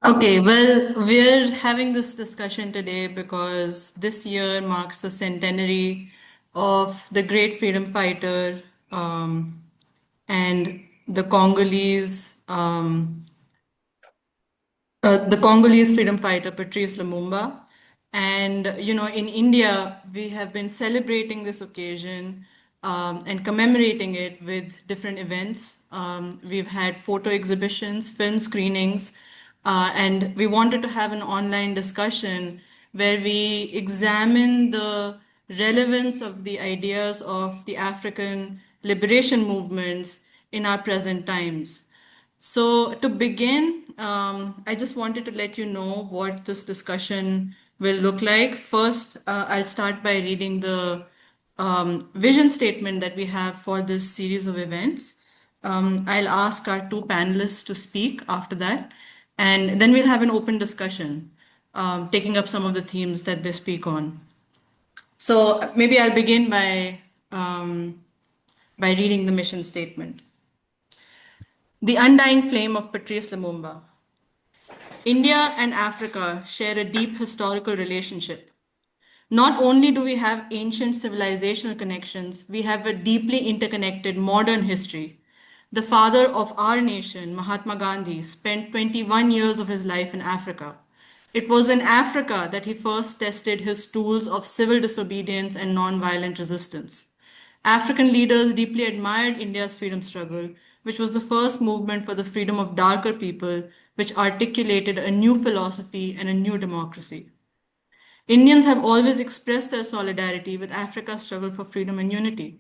Okay, well, we're having this discussion today because this year marks the centenary of the great freedom fighter and the Congolese freedom fighter Patrice Lumumba. And, in India, we have been celebrating this occasion and commemorating it with different events. We've had photo exhibitions, film screenings, and we wanted to have an online discussion where we examine the relevance of the ideas of the African liberation movements in our present times. So to begin, I just wanted to let you know what this discussion will look like. First, I'll start by reading the vision statement that we have for this series of events. I'll ask our two panelists to speak after that, and then we'll have an open discussion, taking up some of the themes that they speak on. So maybe I'll begin by reading the mission statement. The undying flame of Patrice Lumumba. India and Africa share a deep historical relationship. Not only do we have ancient civilizational connections, we have a deeply interconnected modern history. The father of our nation, Mahatma Gandhi, spent 21 years of his life in Africa. It was in Africa that he first tested his tools of civil disobedience and nonviolent resistance. African leaders deeply admired India's freedom struggle, which was the first movement for the freedom of darker people, which articulated a new philosophy and a new democracy. Indians have always expressed their solidarity with Africa's struggle for freedom and unity.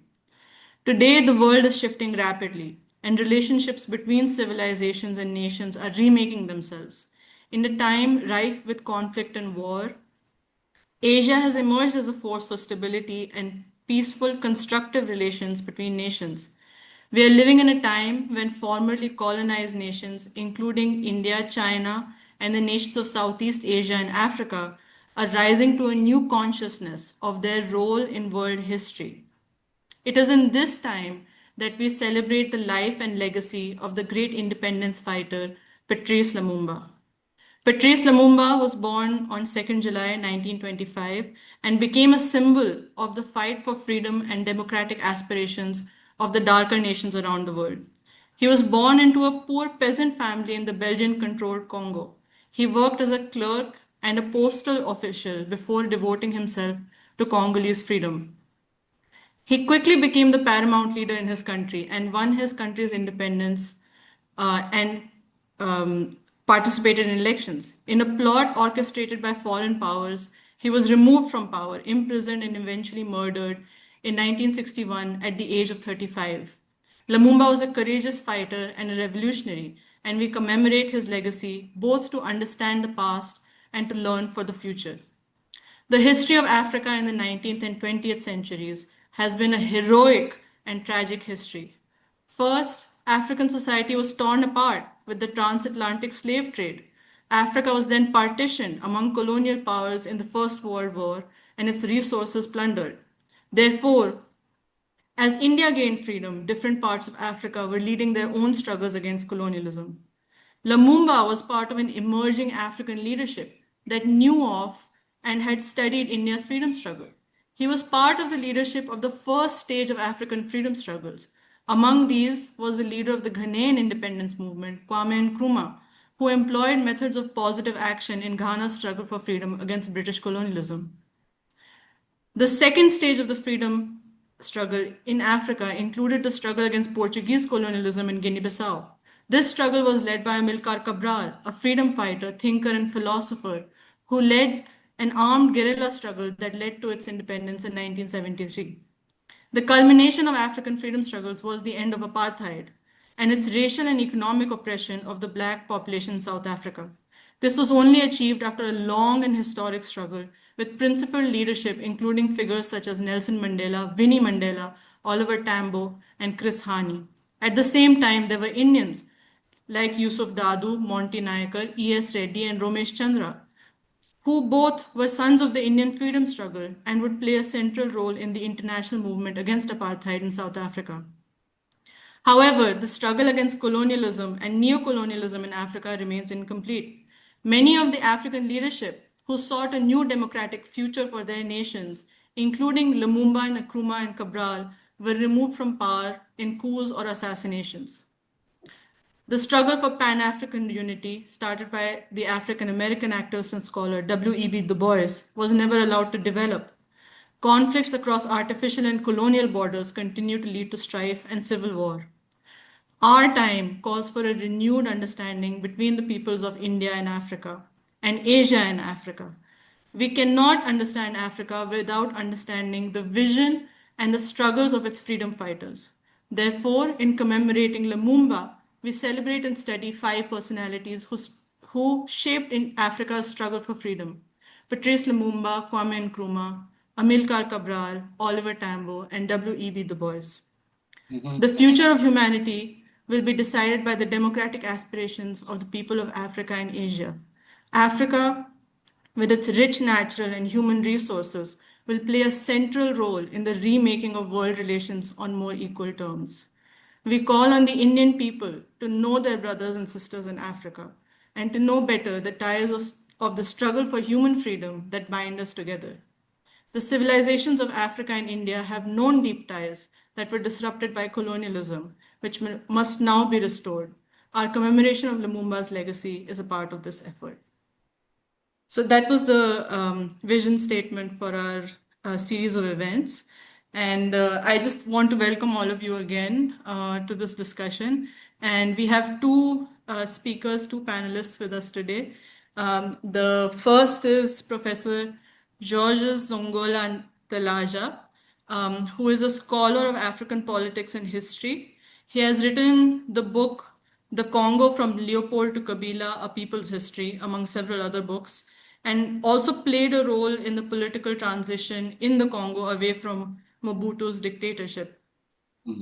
Today, the world is shifting rapidly, and relationships between civilizations and nations are remaking themselves. In a time rife with conflict and war, Asia has emerged as a force for stability and peaceful, constructive relations between nations. We are living in a time when formerly colonized nations, including India, China, and the nations of Southeast Asia and Africa, are rising to a new consciousness of their role in world history. It is in this time that we celebrate the life and legacy of the great independence fighter Patrice Lumumba. Patrice Lumumba was born on 2nd July 1925 and became a symbol of the fight for freedom and democratic aspirations of the darker nations around the world. He was born into a poor peasant family in the Belgian controlled Congo. He worked as a clerk and a postal official before devoting himself to Congolese freedom. He quickly became the paramount leader in his country and won his country's independence and participated in elections. In a plot orchestrated by foreign powers, he was removed from power, imprisoned, and eventually murdered in 1961 at the age of 35. Lumumba was a courageous fighter and a revolutionary, and we commemorate his legacy both to understand the past and to learn for the future. The history of Africa in the 19th and 20th centuries has been a heroic and tragic history. First, African society was torn apart with the transatlantic slave trade. Africa was then partitioned among colonial powers in the First World War and its resources plundered. Therefore, as India gained freedom, different parts of Africa were leading their own struggles against colonialism. Lumumba was part of an emerging African leadership that knew of and had studied India's freedom struggle. He was part of the leadership of the first stage of African freedom struggles. Among these was the leader of the Ghanaian independence movement, Kwame Nkrumah, who employed methods of positive action in Ghana's struggle for freedom against British colonialism. The second stage of the freedom struggle in Africa included the struggle against Portuguese colonialism in Guinea-Bissau. This struggle was led by Amilcar Cabral, a freedom fighter, thinker, and philosopher who led an armed guerrilla struggle that led to its independence in 1973. The culmination of African freedom struggles was the end of apartheid and its racial and economic oppression of the black population in South Africa. This was only achieved after a long and historic struggle with principled leadership, including figures such as Nelson Mandela, Winnie Mandela, Oliver Tambo, and Chris Hani. At the same time, there were Indians like Yusuf Dadu, Monty Nayakar, E.S. Reddy, and Romesh Chandra, who both were sons of the Indian freedom struggle and would play a central role in the international movement against apartheid in South Africa. However, the struggle against colonialism and neocolonialism in Africa remains incomplete. Many of the African leadership who sought a new democratic future for their nations, including Lumumba and Nkrumah and Cabral, were removed from power in coups or assassinations. The struggle for Pan-African unity, started by the African-American activist and scholar W.E.B Du Bois, was never allowed to develop. Conflicts across artificial and colonial borders continue to lead to strife and civil war. Our time calls for a renewed understanding between the peoples of India and Africa, and Asia and Africa. We cannot understand Africa without understanding the vision and the struggles of its freedom fighters. Therefore, in commemorating Lumumba, we celebrate and study five personalities who shaped in Africa's struggle for freedom: Patrice Lumumba, Kwame Nkrumah, Amilcar Cabral, Oliver Tambo, and W.E.B. Du Bois. The future of humanity will be decided by the democratic aspirations of the people of Africa and Asia. Africa, with its rich natural and human resources, will play a central role in the remaking of world relations on more equal terms. We call on the Indian people to know their brothers and sisters in Africa and to know better the ties of the struggle for human freedom that bind us together. The civilizations of Africa and India have known deep ties that were disrupted by colonialism, which must now be restored. Our commemoration of Lumumba's legacy is a part of this effort. So that was the vision statement for our series of events. And I just want to welcome all of you again to this discussion. And we have two speakers, two panelists with us today. The first is Professor Georges Nzongola-Ntalaja, who is a scholar of African politics and history. He has written the book, The Congo from Leopold to Kabila, A People's History, among several other books, and also played a role in the political transition in the Congo away from Mobutu's dictatorship.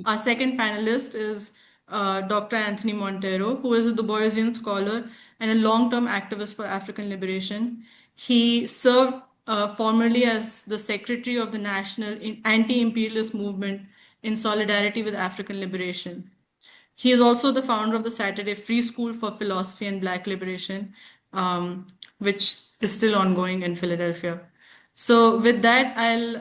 Our second panelist is Dr. Anthony Monteiro, who is a Du Boisian scholar and a long-term activist for African liberation. He served formerly as the secretary of the National Anti-Imperialist Movement in solidarity with African liberation. He is also the founder of the Saturday Free School for Philosophy and Black Liberation, which is still ongoing in Philadelphia. So with that, I'll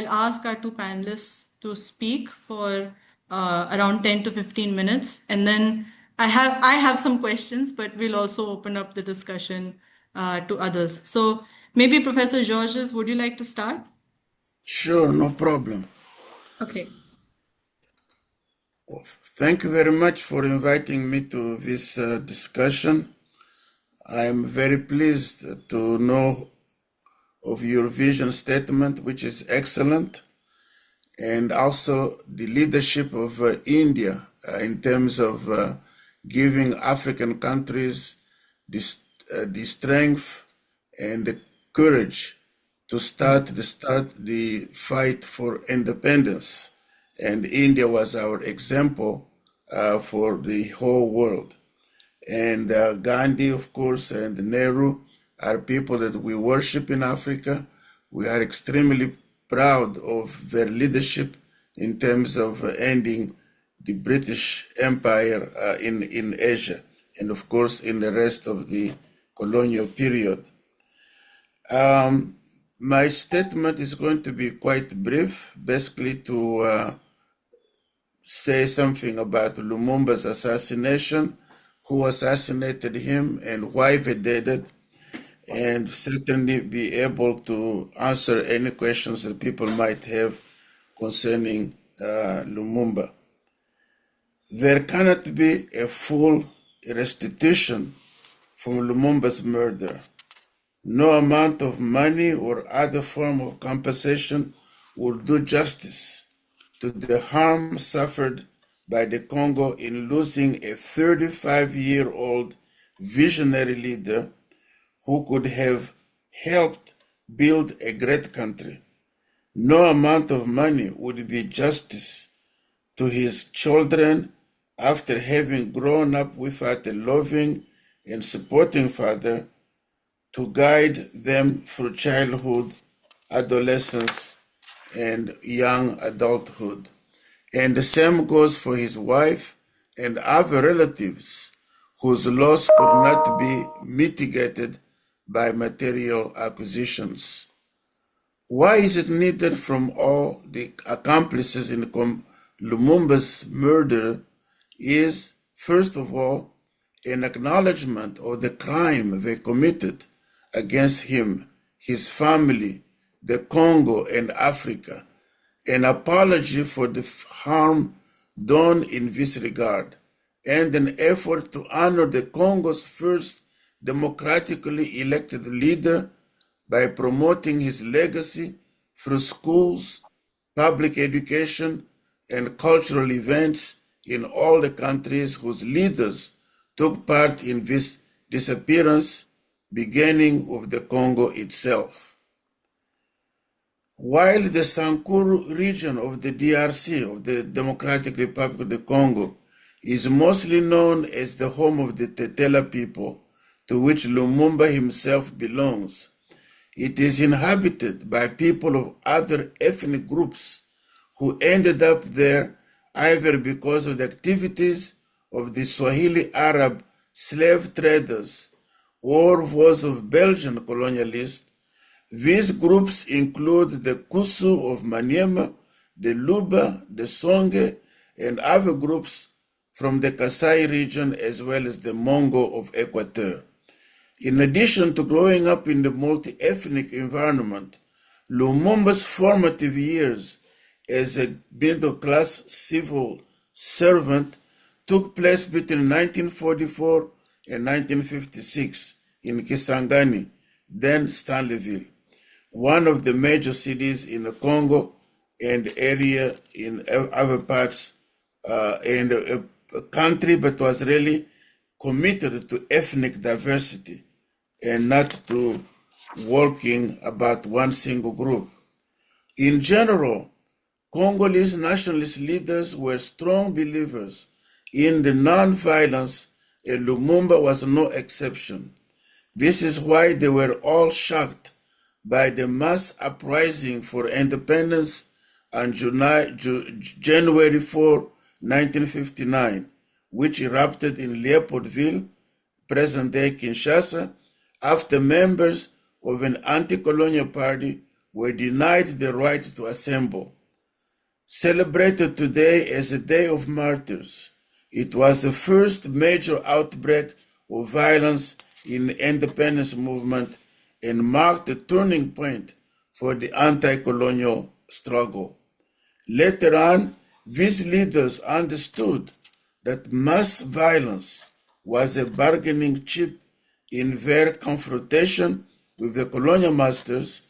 ask our two panelists to speak for around 10 to 15 minutes, and then I have some questions, but we'll also open up the discussion to others. So maybe Professor Georges, would you like to start? Sure, no problem. Okay. Thank you very much for inviting me to this discussion. I am very pleased to know of your vision statement, which is excellent, and also the leadership of India in terms of giving African countries the strength and the courage to start the fight for independence. And India was our example for the whole world. And Gandhi, of course, and Nehru are people that we worship in Africa. We are extremely proud of their leadership in terms of ending the British Empire in Asia, and of course in the rest of the colonial period. My statement is going to be quite brief, basically to say something about Lumumba's assassination, who assassinated him and why they did it, and certainly be able to answer any questions that people might have concerning Lumumba. There cannot be a full restitution from Lumumba's murder. No amount of money or other form of compensation will do justice to the harm suffered by the Congo in losing a 35-year-old visionary leader who could have helped build a great country. No amount of money would be justice to his children after having grown up without a loving and supporting father to guide them through childhood, adolescence, and young adulthood. And the same goes for his wife and other relatives whose loss could not be mitigated by material acquisitions. Why is it needed from all the accomplices in Lumumba's murder is, first of all, an acknowledgement of the crime they committed against him, his family, the Congo, and Africa, an apology for the harm done in this regard, and an effort to honor the Congo's first democratically elected leader by promoting his legacy through schools, public education, and cultural events in all the countries whose leaders took part in this disappearance, beginning with the Congo itself. While the Sankuru region of the DRC, of the Democratic Republic of the Congo, is mostly known as the home of the Tetela people, to which Lumumba himself belongs, it is inhabited by people of other ethnic groups who ended up there either because of the activities of the Swahili Arab slave traders or those of Belgian colonialists. These groups include the Kusu of Maniema, the Luba, the Songe, and other groups from the Kasai region as well as the Mongo of Equateur. In addition to growing up in the multi-ethnic environment, Lumumba's formative years as a middle-class civil servant took place between 1944 and 1956 in Kisangani, then Stanleyville, one of the major cities in the Congo and area in other parts in a country that was really committed to ethnic diversity and not to working about one single group. In general, Congolese nationalist leaders were strong believers in the non-violence, and Lumumba was no exception. This is why they were all shocked by the mass uprising for independence on January 4, 1959, which erupted in Leopoldville, present-day Kinshasa, after members of an anti-colonial party were denied the right to assemble. Celebrated today as a Day of Martyrs, it was the first major outbreak of violence in the independence movement and marked a turning point for the anti-colonial struggle. Later on, these leaders understood that mass violence was a bargaining chip in their confrontation with the colonial masters,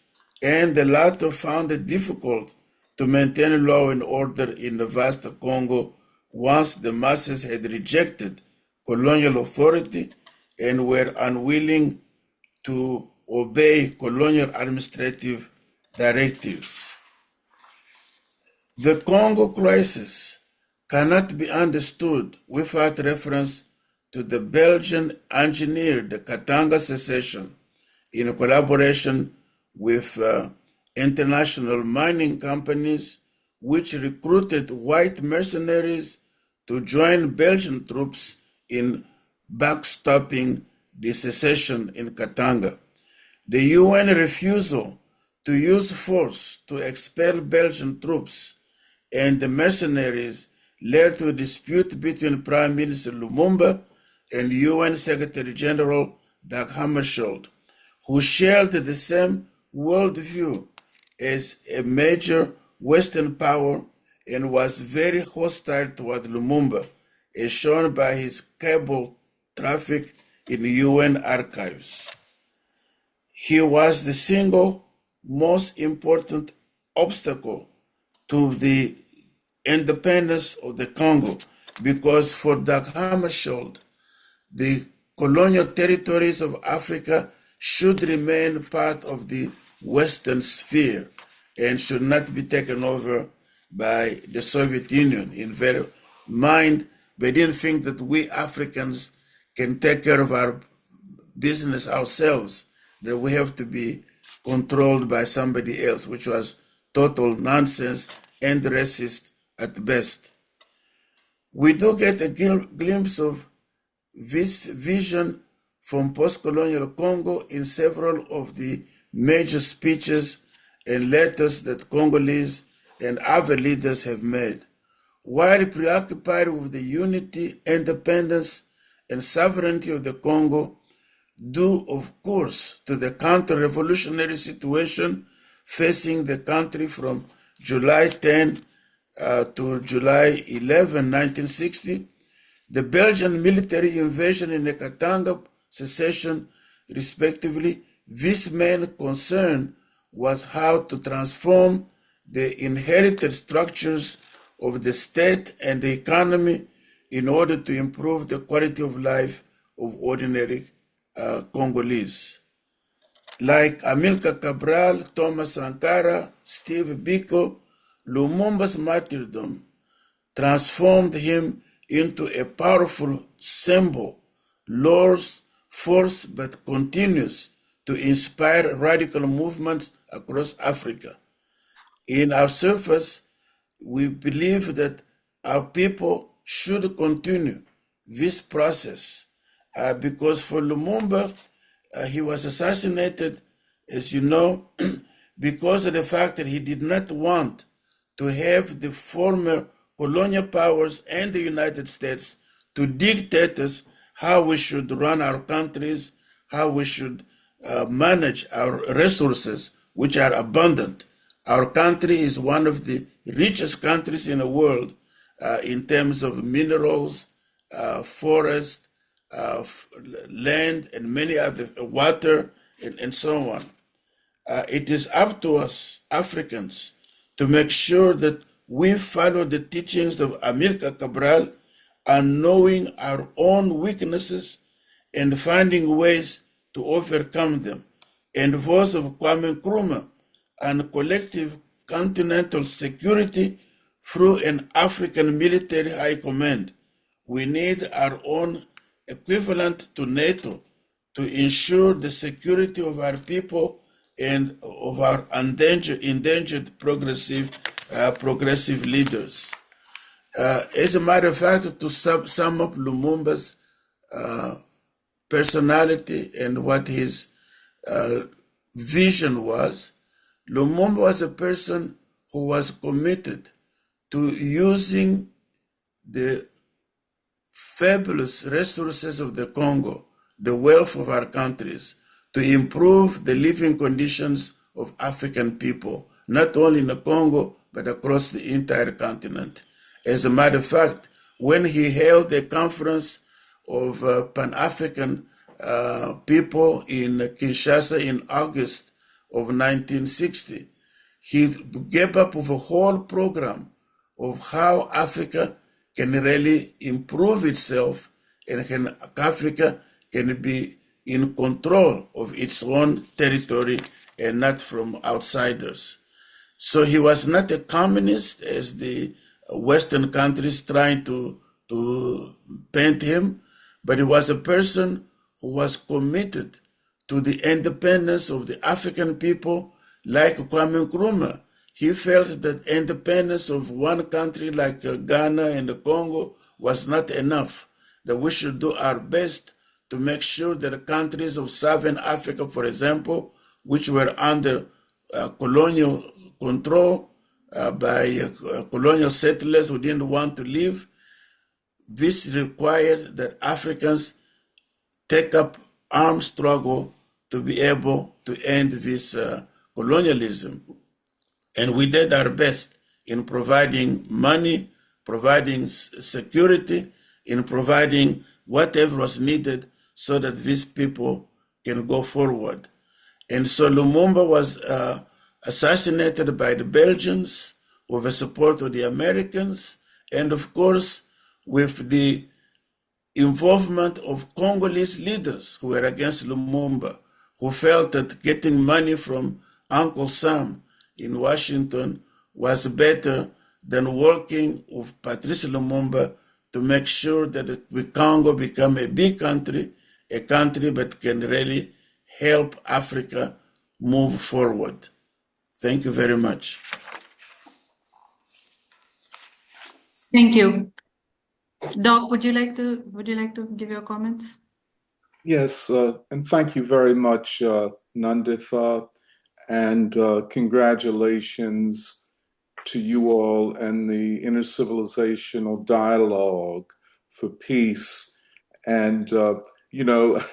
and the latter found it difficult to maintain law and order in the vast Congo once the masses had rejected colonial authority and were unwilling to obey colonial administrative directives. The Congo crisis cannot be understood without reference to the Belgian-engineered Katanga secession in collaboration with international mining companies, which recruited white mercenaries to join Belgian troops in backstopping the secession in Katanga. The UN refusal to use force to expel Belgian troops and the mercenaries led to a dispute between Prime Minister Lumumba and UN Secretary General Dag Hammarskjöld, who shared the same worldview as a major Western power and was very hostile toward Lumumba, as shown by his cable traffic in the UN archives. He was the single most important obstacle to the independence of the Congo, because for Dag Hammarskjöld, the colonial territories of Africa should remain part of the Western sphere and should not be taken over by the Soviet Union. In their mind, they didn't think that we Africans can take care of our business ourselves, that we have to be controlled by somebody else, which was total nonsense and racist at best. We do get a glimpse of this vision from post-colonial Congo in several of the major speeches and letters that Congolese and other leaders have made. While preoccupied with the unity, independence, and sovereignty of the Congo, due, of course, to the counter-revolutionary situation facing the country from July 10 to July 11, 1960, the Belgian military invasion in the Katanga secession, respectively, this main concern was how to transform the inherited structures of the state and the economy in order to improve the quality of life of ordinary Congolese. Like Amilcar Cabral, Thomas Sankara, Steve Biko, Lumumba's martyrdom transformed him into a powerful symbol, Lord's force but continues to inspire radical movements across Africa. In our service, we believe that our people should continue this process because for Lumumba, he was assassinated, as you know, because of the fact that he did not want to have the former colonial powers and the United States to dictate us how we should run our countries, how we should manage our resources, which are abundant. Our country is one of the richest countries in the world in terms of minerals, forest, land, and many other water, and so on. It is up to us, Africans, to make sure that we follow the teachings of Amilcar Cabral and knowing our own weaknesses and finding ways to overcome them. And those of Kwame Nkrumah and collective continental security through an African military high command. We need our own equivalent to NATO to ensure the security of our people and of our endangered progressive leaders. As a matter of fact, to sum up Lumumba's personality and what his vision was, Lumumba was a person who was committed to using the fabulous resources of the Congo, the wealth of our countries, to improve the living conditions of African people, not only in the Congo, but across the entire continent. As a matter of fact, when he held a conference of Pan-African people in Kinshasa in August of 1960, he gave up with a whole program of how Africa can really improve itself and Africa can be in control of its own territory and not from outsiders. So he was not a communist as the Western countries trying to paint him, but he was a person who was committed to the independence of the African people, like Kwame Nkrumah. He felt that independence of one country like Ghana and the Congo was not enough, that we should do our best to make sure that the countries of Southern Africa, for example, which were under colonial control by colonial settlers who didn't want to leave, this required that Africans take up armed struggle to be able to end this colonialism. And we did our best in providing money, providing security, in providing whatever was needed so that these people can go forward. And so Lumumba was assassinated by the Belgians with the support of the Americans, and of course with the involvement of Congolese leaders who were against Lumumba, who felt that getting money from Uncle Sam in Washington was better than working with Patrice Lumumba to make sure that the Congo become a big country, a country that can really help Africa move forward. Thank you very much. Thank you. Doc, would you like to give your comments? Yes, and thank you very much, Nanditha, and congratulations to you all and the intercivilizational dialogue for peace. And,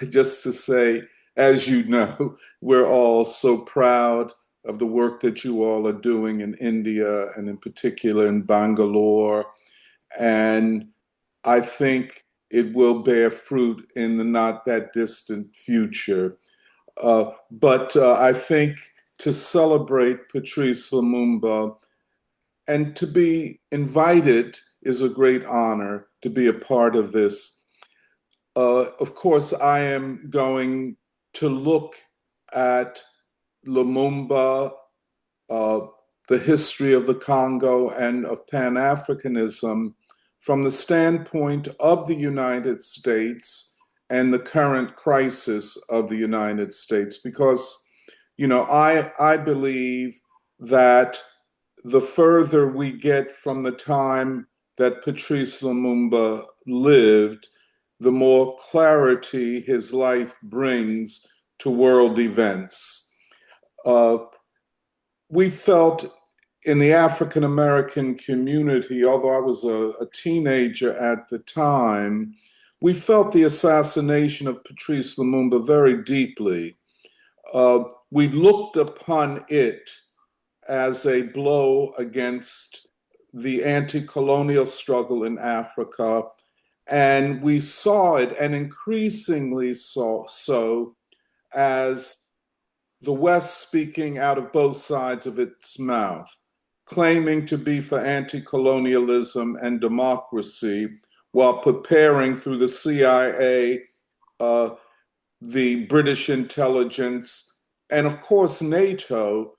just to say, as you know, we're all so proud of the work that you all are doing in India and in particular in Bangalore. And I think it will bear fruit in the not that distant future. But I think to celebrate Patrice Lumumba and to be invited is a great honor to be a part of this. Of course, I am going to look at Lumumba, uh, the history of the Congo, and of Pan Africanism from the standpoint of the United States and the current crisis of the United States, because, I believe that the further we get from the time that Patrice Lumumba lived, the more clarity his life brings to world events. Uh, we felt in the African American community, although I was a teenager at the time, we felt the assassination of Patrice Lumumba very deeply. We looked upon it as a blow against the anti-colonial struggle in Africa, and we saw it, and increasingly so, as the West speaking out of both sides of its mouth, claiming to be for anti-colonialism and democracy, while preparing through the CIA, the British intelligence, and of course NATO,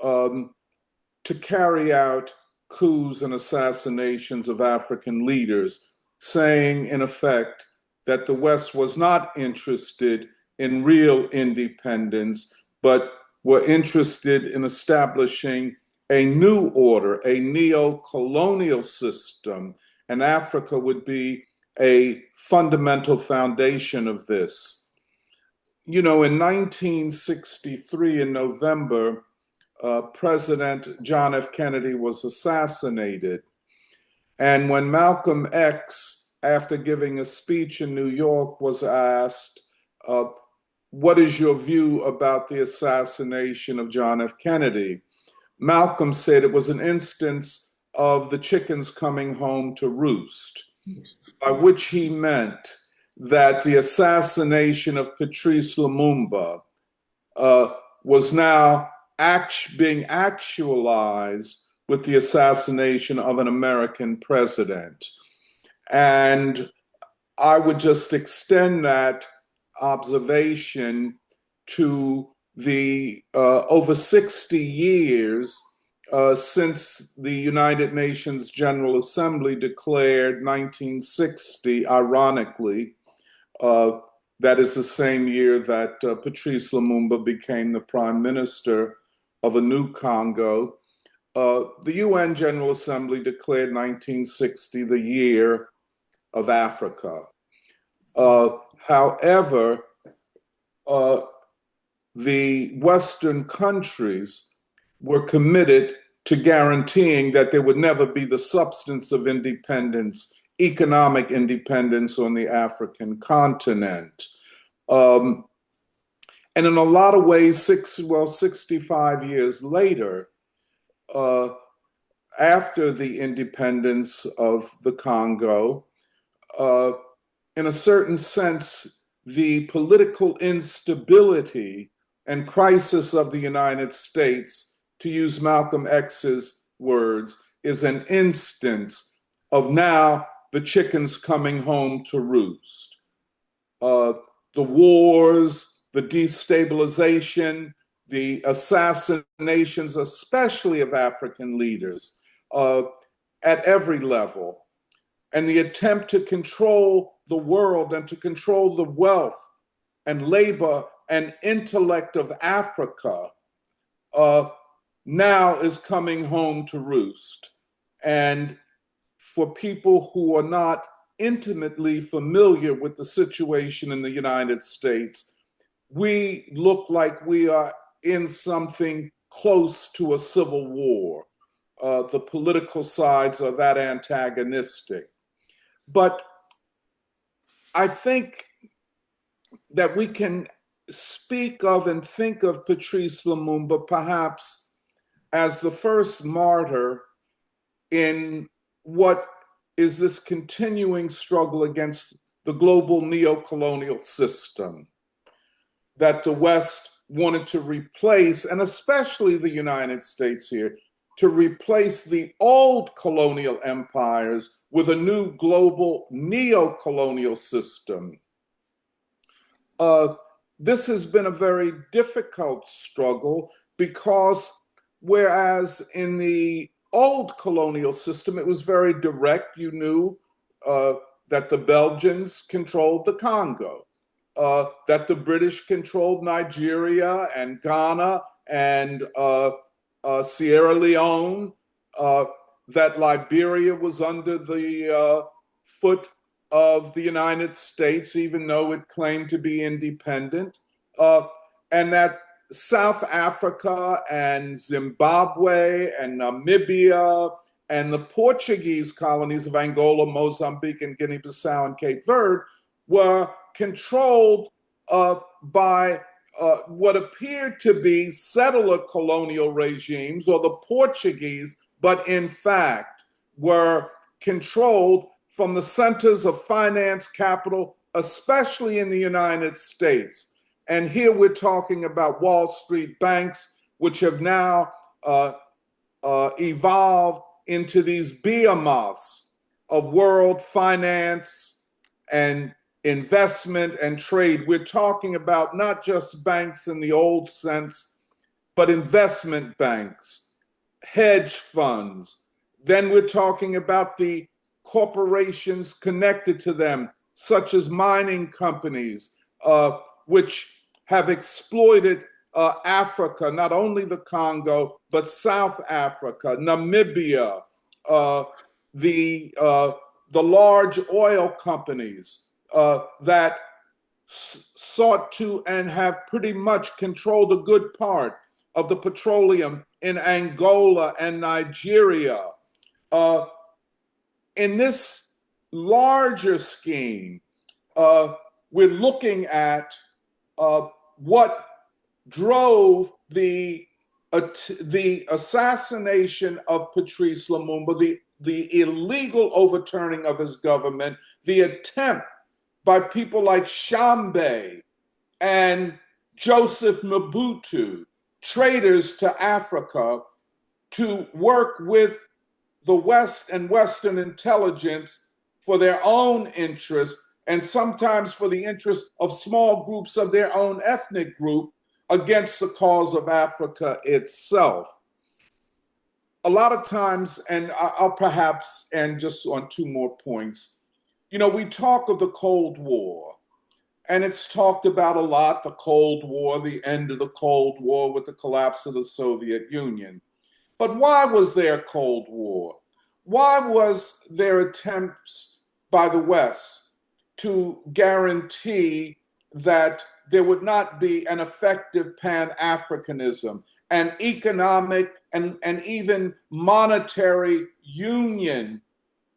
to carry out coups and assassinations of African leaders, saying in effect that the West was not interested in real independence, but were interested in establishing a new order, a neo-colonial system, and Africa would be a fundamental foundation of this. In 1963, in November, President John F. Kennedy was assassinated. And when Malcolm X, after giving a speech in New York, was asked, what is your view about the assassination of John F. Kennedy? Malcolm said it was an instance of the chickens coming home to roost, by which he meant that the assassination of Patrice Lumumba was now being actualized with the assassination of an American president. And I would just extend that observation to the over 60 years since the United Nations General Assembly declared 1960, ironically, that is the same year that Patrice Lumumba became the prime minister of a new Congo. The UN General Assembly declared 1960 the year of Africa. However, the Western countries were committed to guaranteeing that there would never be the substance of independence, economic independence on the African continent. And in a lot of ways, 65 years later, after the independence of the Congo, in a certain sense, the political instability and crisis of the United States, to use Malcolm X's words, is an instance of now the chickens coming home to roost. The wars, the destabilization, the assassinations, especially of African leaders, at every level, and the attempt to control the world and to control the wealth and labor and intellect of Africa now is coming home to roost. And for people who are not intimately familiar with the situation in the United States, we look like we are in something close to a civil war. The political sides are that antagonistic. But I think that we can speak of and think of Patrice Lumumba perhaps as the first martyr in what is this continuing struggle against the global neo-colonial system that the West wanted to replace, and especially the United States here, to replace the old colonial empires with a new global neo-colonial system. This has been a very difficult struggle because whereas in the old colonial system, it was very direct. You knew that the Belgians controlled the Congo, that the British controlled Nigeria and Ghana and Sierra Leone, that Liberia was under the foot of the United States, even though it claimed to be independent, and that South Africa and Zimbabwe and Namibia and the Portuguese colonies of Angola, Mozambique, and Guinea-Bissau and Cape Verde were controlled by what appeared to be settler colonial regimes, or the Portuguese, but in fact were controlled from the centers of finance capital, especially in the United States. And here we're talking about Wall Street banks, which have now evolved into these behemoths of world finance and investment and trade. We're talking about not just banks in the old sense, but investment banks, hedge funds. Then we're talking about the corporations connected to them, such as mining companies, which have exploited Africa, not only the Congo, but South Africa, Namibia, the large oil companies that sought to and have pretty much controlled a good part of the petroleum in Angola and Nigeria. In this larger scheme, we're looking at what drove the assassination of Patrice Lumumba, the illegal overturning of his government, the attempt by people like Shambe and Joseph Mobutu, traitors to Africa, to work with the West and Western intelligence for their own interests, and sometimes for the interest of small groups of their own ethnic group against the cause of Africa itself. A lot of times, and I'll perhaps end just on two more points, we talk of the Cold War, and it's talked about a lot, the Cold War, the end of the Cold War with the collapse of the Soviet Union. But why was there a Cold War? Why was there attempts by the West to guarantee that there would not be an effective Pan-Africanism, an economic and even monetary union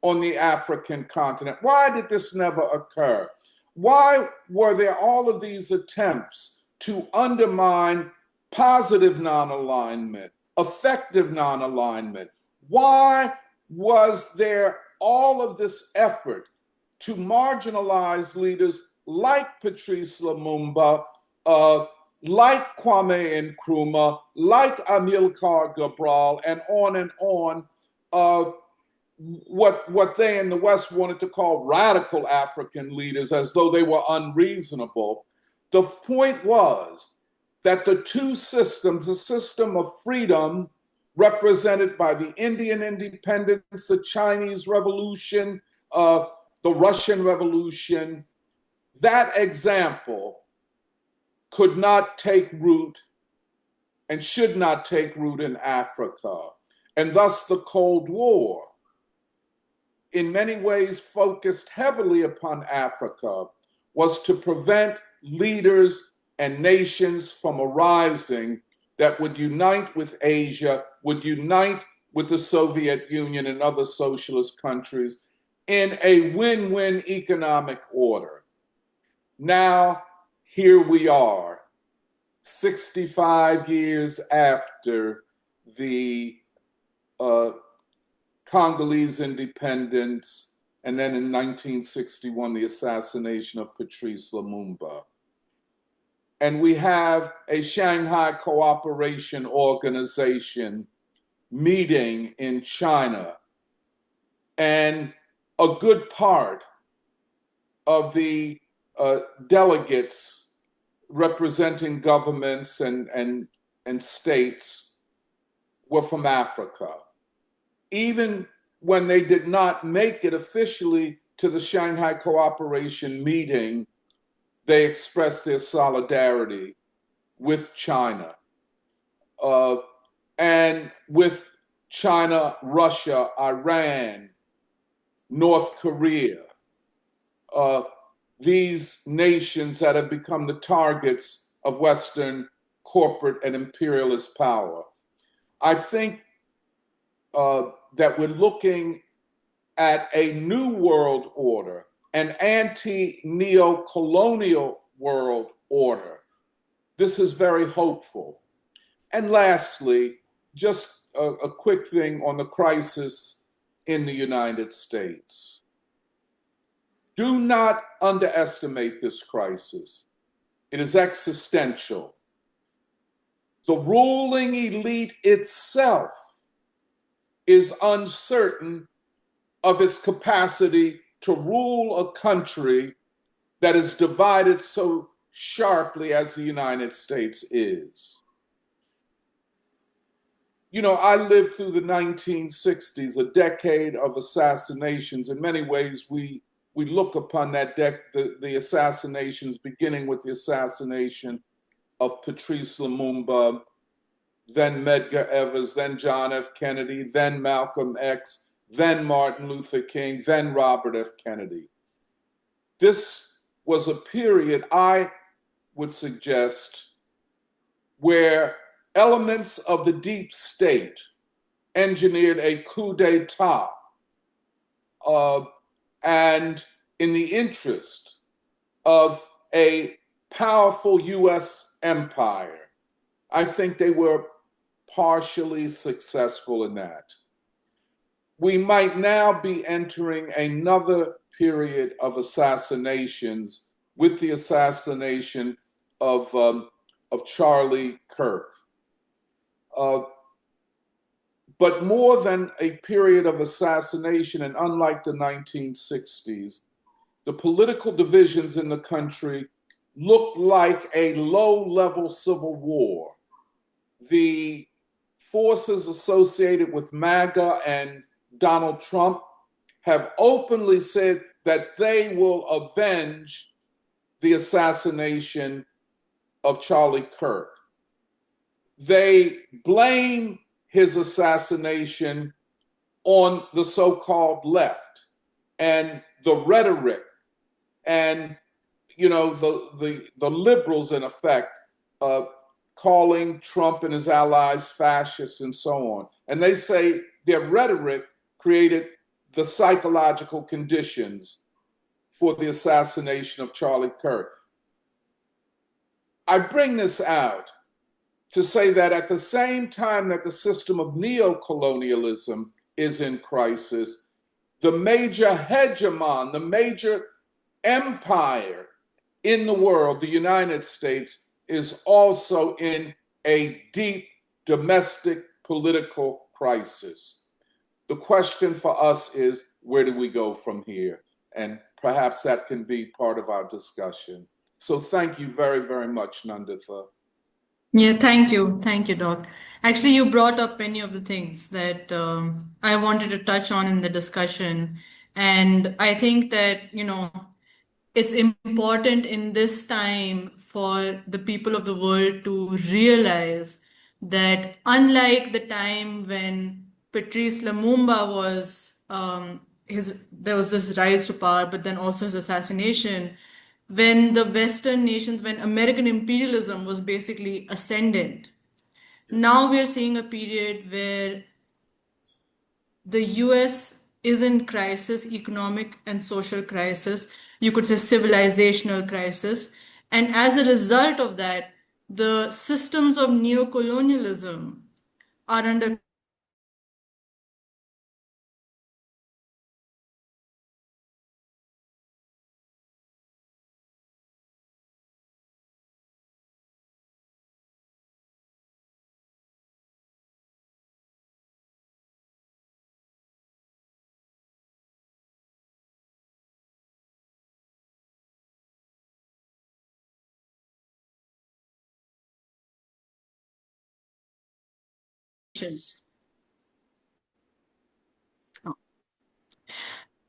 on the African continent? Why did this never occur? Why were there all of these attempts to undermine positive non-alignment, effective non-alignment? Why was there all of this effort to marginalize leaders like Patrice Lumumba, like Kwame Nkrumah, like Amilcar Cabral, and on, what they in the West wanted to call radical African leaders, as though they were unreasonable? The point was that the two systems, the system of freedom represented by the Indian independence, the Chinese Revolution, the Russian Revolution, that example could not take root and should not take root in Africa. And thus the Cold War in many ways focused heavily upon Africa, was to prevent leaders and nations from arising that would unite with Asia, would unite with the Soviet Union and other socialist countries in a win-win economic order. Now, here we are, 65 years after the Congolese independence, and then in 1961, the assassination of Patrice Lumumba. And we have a Shanghai Cooperation Organization meeting in China. And a good part of the delegates representing governments and states were from Africa. Even when they did not make it officially to the Shanghai Cooperation meeting, they expressed their solidarity with China and with China, Russia, Iran, North Korea, these nations that have become the targets of Western corporate and imperialist power. I think that we're looking at a new world order, an anti-neo-colonial world order. This is very hopeful. And lastly, just a quick thing on the crisis in the United States. Do not underestimate this crisis. It is existential. The ruling elite itself is uncertain of its capacity to rule a country that is divided so sharply as the United States is. You know, I lived through the 1960s, a decade of assassinations. In many ways, we look upon that the assassinations, beginning with the assassination of Patrice Lumumba, then Medgar Evers, then John F. Kennedy, then Malcolm X, then Martin Luther King, then Robert F. Kennedy. This was a period, I would suggest, where elements of the deep state engineered a coup d'etat, and in the interest of a powerful US empire. I think they were partially successful in that. We might now be entering another period of assassinations with the assassination of Charlie Kirk. But more than a period of assassination, and unlike the 1960s, the political divisions in the country looked like a low-level civil war. The forces associated with MAGA and Donald Trump have openly said that they will avenge the assassination of Charlie Kirk. They blame his assassination on the so-called left and the rhetoric and, you know, the liberals, in effect, calling Trump and his allies fascists and so on. And they say their rhetoric created the psychological conditions for the assassination of Charlie Kirk. I bring this out to say that at the same time that the system of neo-colonialism is in crisis, the major hegemon, the major empire in the world, the United States, is also in a deep domestic political crisis. The question for us is, where do we go from here? And perhaps that can be part of our discussion. So thank you very, very much, Nanditha. Yeah, thank you. Thank you, Doc. Actually, you brought up many of the things that I wanted to touch on in the discussion. And I think that, you know, it's important in this time for the people of the world to realize that unlike the time when Patrice Lumumba was there was this rise to power, but then also his assassination, when the Western nations, when American imperialism was basically ascendant. Now we're seeing a period where the US is in crisis, economic and social crisis, you could say civilizational crisis. And as a result of that, the systems of neocolonialism are under nations.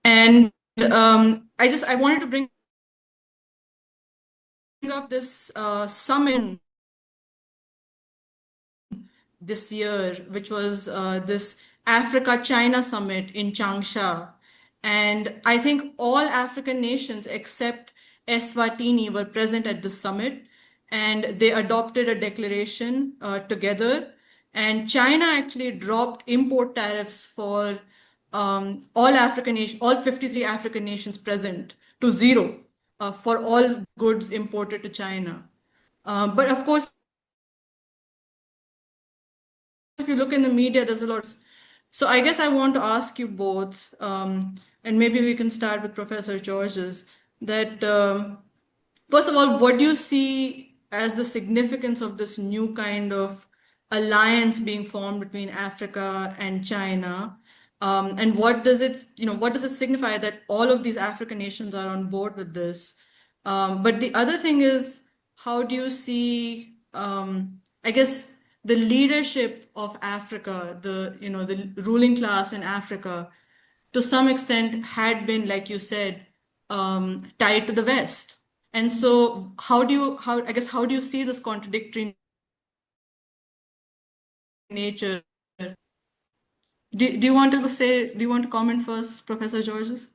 And I wanted to bring up this summit this year, which was this Africa-China summit in Changsha. And I think all African nations except Eswatini were present at the summit, and they adopted a declaration together. And China actually dropped import tariffs for all African nations, all 53 African nations present to zero for all goods imported to China. But of course, if you look in the media, there's a lot. So I guess I want to ask you both, and maybe we can start with Professor Georges, that first of all, what do you see as the significance of this new kind of alliance being formed between Africa and China? And what does it signify that all of these African nations are on board with this? But the other thing is, how do you see, I guess, the leadership of Africa, the ruling class in Africa, to some extent had been, like you said, tied to the West. And so how do you see this contradictory nature? Do you want to comment first, Professor Georges?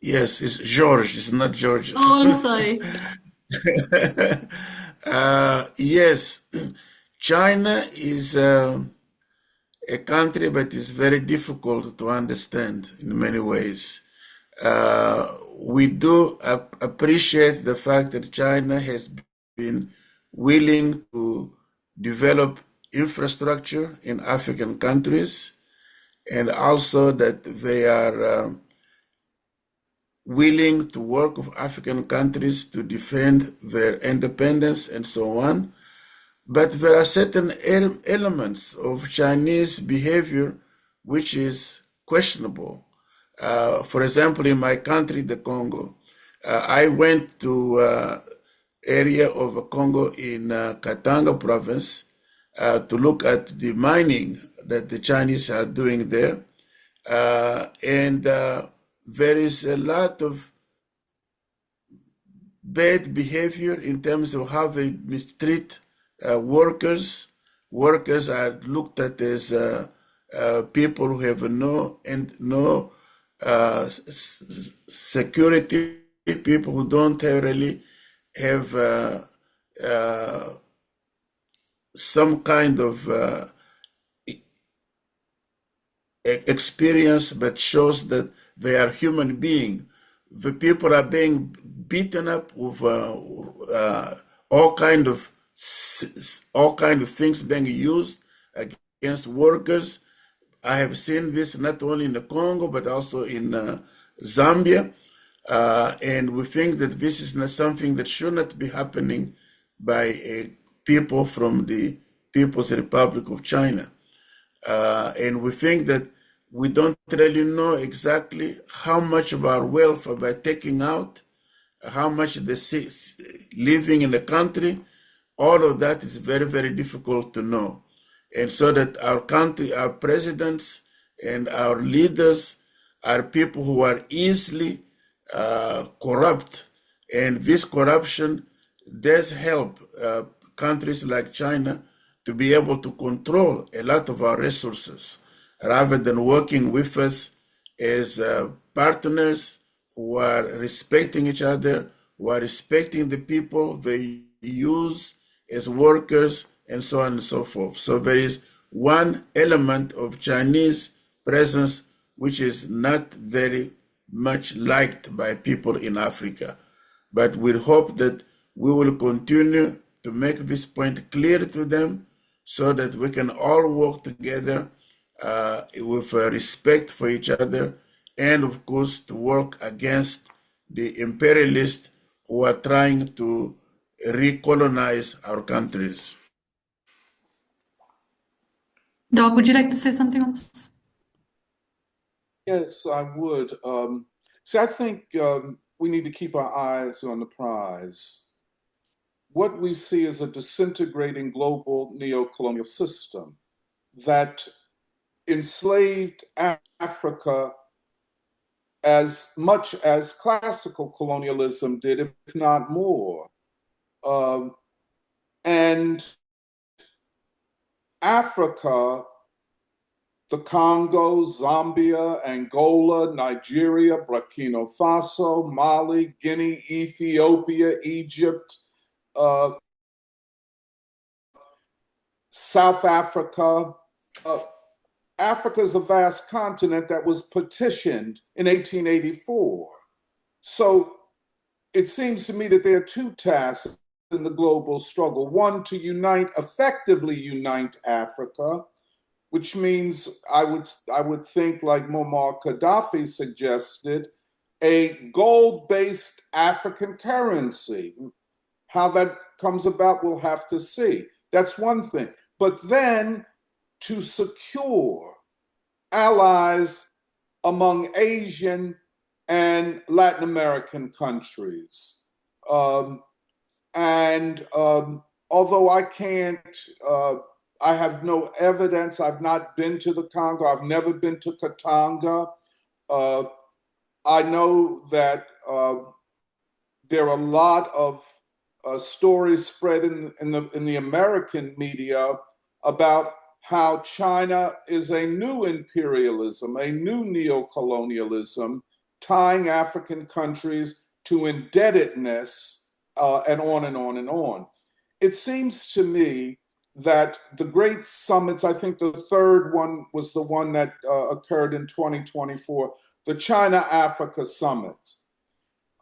Yes, it's George, it's not Georges. Oh, I'm sorry. Yes, China is a country that is very difficult to understand in many ways. We do appreciate the fact that China has been willing to develop infrastructure in African countries, and also that they are willing to work with African countries to defend their independence and so on. But there are certain elements of Chinese behavior which is questionable. For example, in my country, the Congo, I went to area of Congo in Katanga province to look at the mining that the Chinese are doing there. And there is a lot of bad behavior in terms of how they mistreat workers. Workers are looked at as people who have no security, people who don't really have some kind of experience that shows that they are human beings. The people are being beaten up with all kind of things being used against workers. I have seen this not only in the Congo but also in Zambia, and we think that this is not something that should not be happening by people from the People's Republic of China. And we think that we don't really know exactly how much of our wealth are by taking out, how much they living in the country. All of that is very, very difficult to know. And so that our country, our presidents and our leaders are people who are easily corrupt. And this corruption does help countries like China to be able to control a lot of our resources rather than working with us as partners who are respecting each other, who are respecting the people they use as workers, and so on and so forth. So there is one element of Chinese presence which is not very much liked by people in Africa. But we hope that we will continue to make this point clear to them so that we can all work together with respect for each other, and of course to work against the imperialists who are trying to recolonize our countries. Doc, would you like to say something on this? Yes, I would. I think we need to keep our eyes on the prize. What we see is a disintegrating global neo-colonial system that enslaved Africa as much as classical colonialism did, if not more. And Africa, the Congo, Zambia, Angola, Nigeria, Burkina Faso, Mali, Guinea, Ethiopia, Egypt, South Africa. Africa is a vast continent that was partitioned in 1884. So it seems to me that there are two tasks in the global struggle. One, to effectively unite Africa, which means I would think, like Muammar Gaddafi suggested, a gold-based African currency. How that comes about, we'll have to see. That's one thing. But then to secure allies among Asian and Latin American countries. Although I can't, I have no evidence, I've not been to the Congo, I've never been to Katanga. I know that there are a lot of stories spread in the American media about how China is a new imperialism, a new neo-colonialism, tying African countries to indebtedness, and on and on and on. It seems to me that the great summits, I think the third one was the one that occurred in 2024, the China-Africa Summit.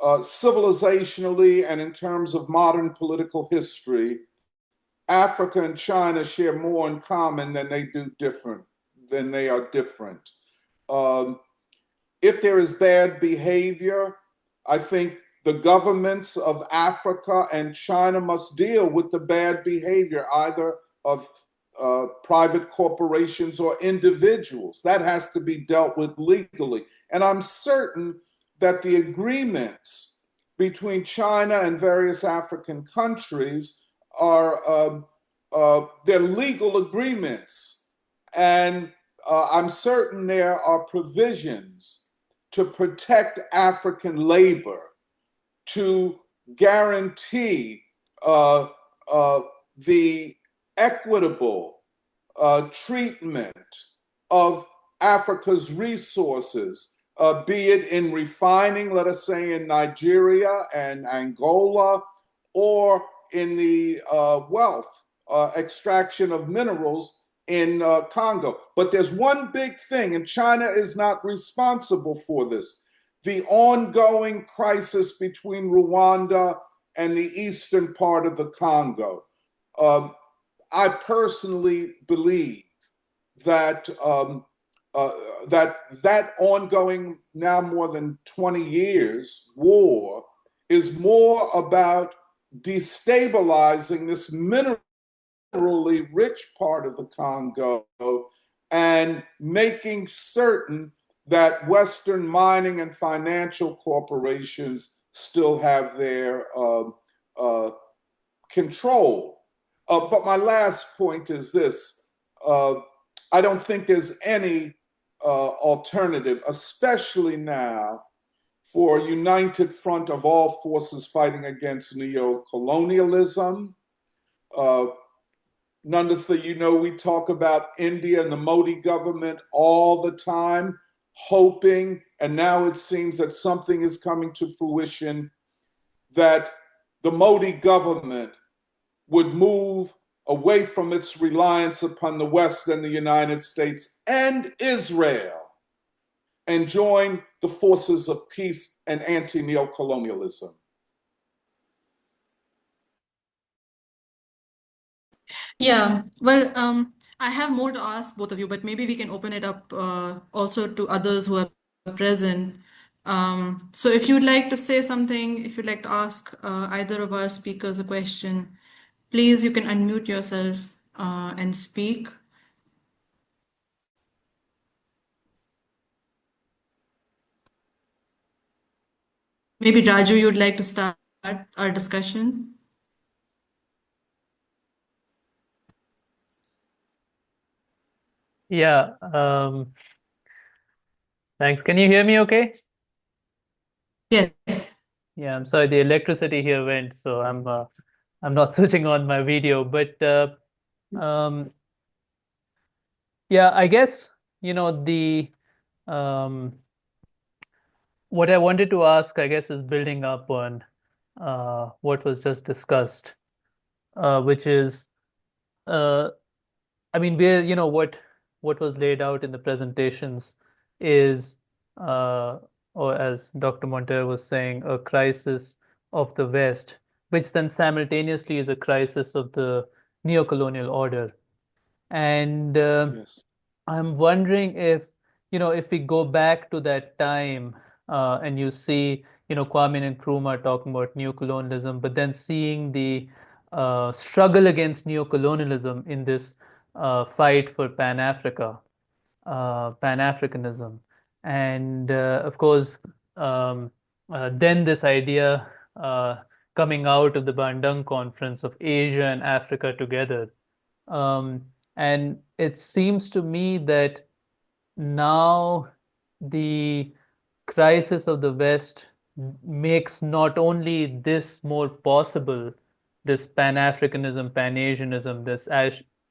Civilizationally and in terms of modern political history, Africa and China share more in common than they are different. If there is bad behavior, I think the governments of Africa and China must deal with the bad behavior, either of private corporations or individuals. That has to be dealt with legally. And I'm certain that the agreements between China and various African countries are they're legal agreements, and I'm certain there are provisions to protect African labor, to guarantee the equitable treatment of Africa's resources, be it in refining, let us say, in Nigeria and Angola, or in the wealth extraction of minerals in Congo. But there's one big thing, and China is not responsible for this: the ongoing crisis between Rwanda and the eastern part of the Congo. I personally believe that that ongoing, now more than 20 years, war is more about destabilizing this minerally rich part of the Congo and making certain that Western mining and financial corporations still have their control. But my last point is this. I don't think there's any alternative, especially now, for a united front of all forces fighting against neo-colonialism. Nanditha, you know, we talk about India and the Modi government all the time. hoping, and now it seems that something is coming to fruition, that the Modi government would move away from its reliance upon the West and the United States and Israel and join the forces of peace and anti-neocolonialism. Yeah, well, I have more to ask both of you, but maybe we can open it up also to others who are present. So if you'd like to say something, if you'd like to ask either of our speakers a question, please, you can unmute yourself and speak. Maybe Raju, you'd like to start our discussion? Yeah, thanks. Can you hear me okay? Yes. Yeah, I'm sorry, the electricity here went, so I'm not switching on my video. But yeah, I guess, the what I wanted to ask, I guess, is building up on what was just discussed, which is I mean, what was laid out in the presentations is, or as Dr. Monteiro was saying, a crisis of the West, which then simultaneously is a crisis of the neocolonial order. And Yes. I'm wondering if we go back to that time, and you see, Kwame and Nkrumah talking about neocolonialism, but then seeing the struggle against neocolonialism in this fight for Pan-Africanism. And of course, then this idea coming out of the Bandung Conference of Asia and Africa together. And it seems to me that now the crisis of the West makes not only this more possible, this Pan-Africanism, Pan-Asianism, this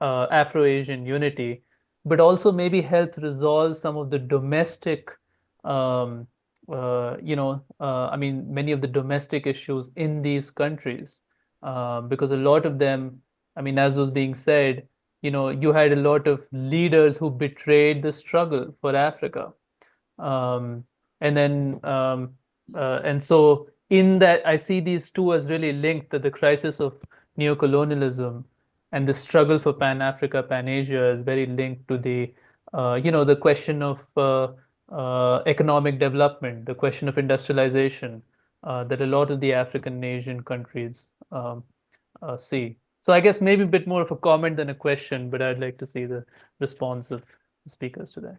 Afro-Asian unity, but also maybe help resolve some of the domestic, I mean, many of the domestic issues in these countries, because a lot of them, I mean, as was being said, you had a lot of leaders who betrayed the struggle for Africa. Um, and then, and so in that, I see these two as really linked, that the crisis of neocolonialism and the struggle for Pan-Africa, Pan-Asia is very linked to the question of economic development, the question of industrialization, that a lot of the African Asian countries see. So I guess maybe a bit more of a comment than a question, but I'd like to see the response of the speakers to that.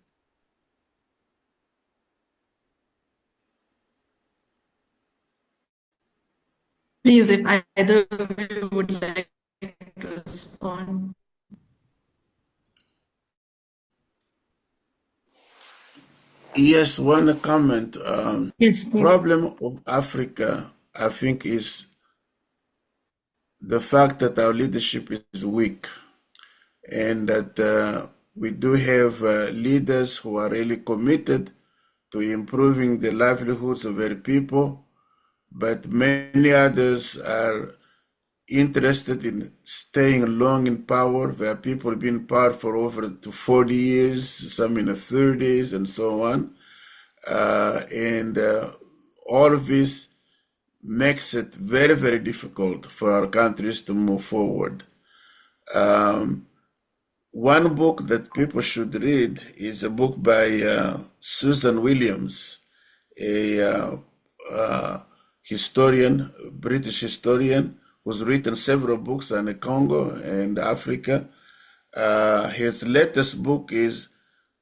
Please, if either of you would like to respond. Yes, one comment. Yes, please. Problem of Africa, I think, is the fact that our leadership is weak, and that we do have leaders who are really committed to improving the livelihoods of their people, but many others are interested in staying long in power. There are people who've been in power for over to 40 years, some in the 30s, and so on. And all of this makes it very, very difficult for our countries to move forward. One book that people should read is a book by Susan Williams, a historian, British historian, who's written several books on the Congo and Africa. His latest book is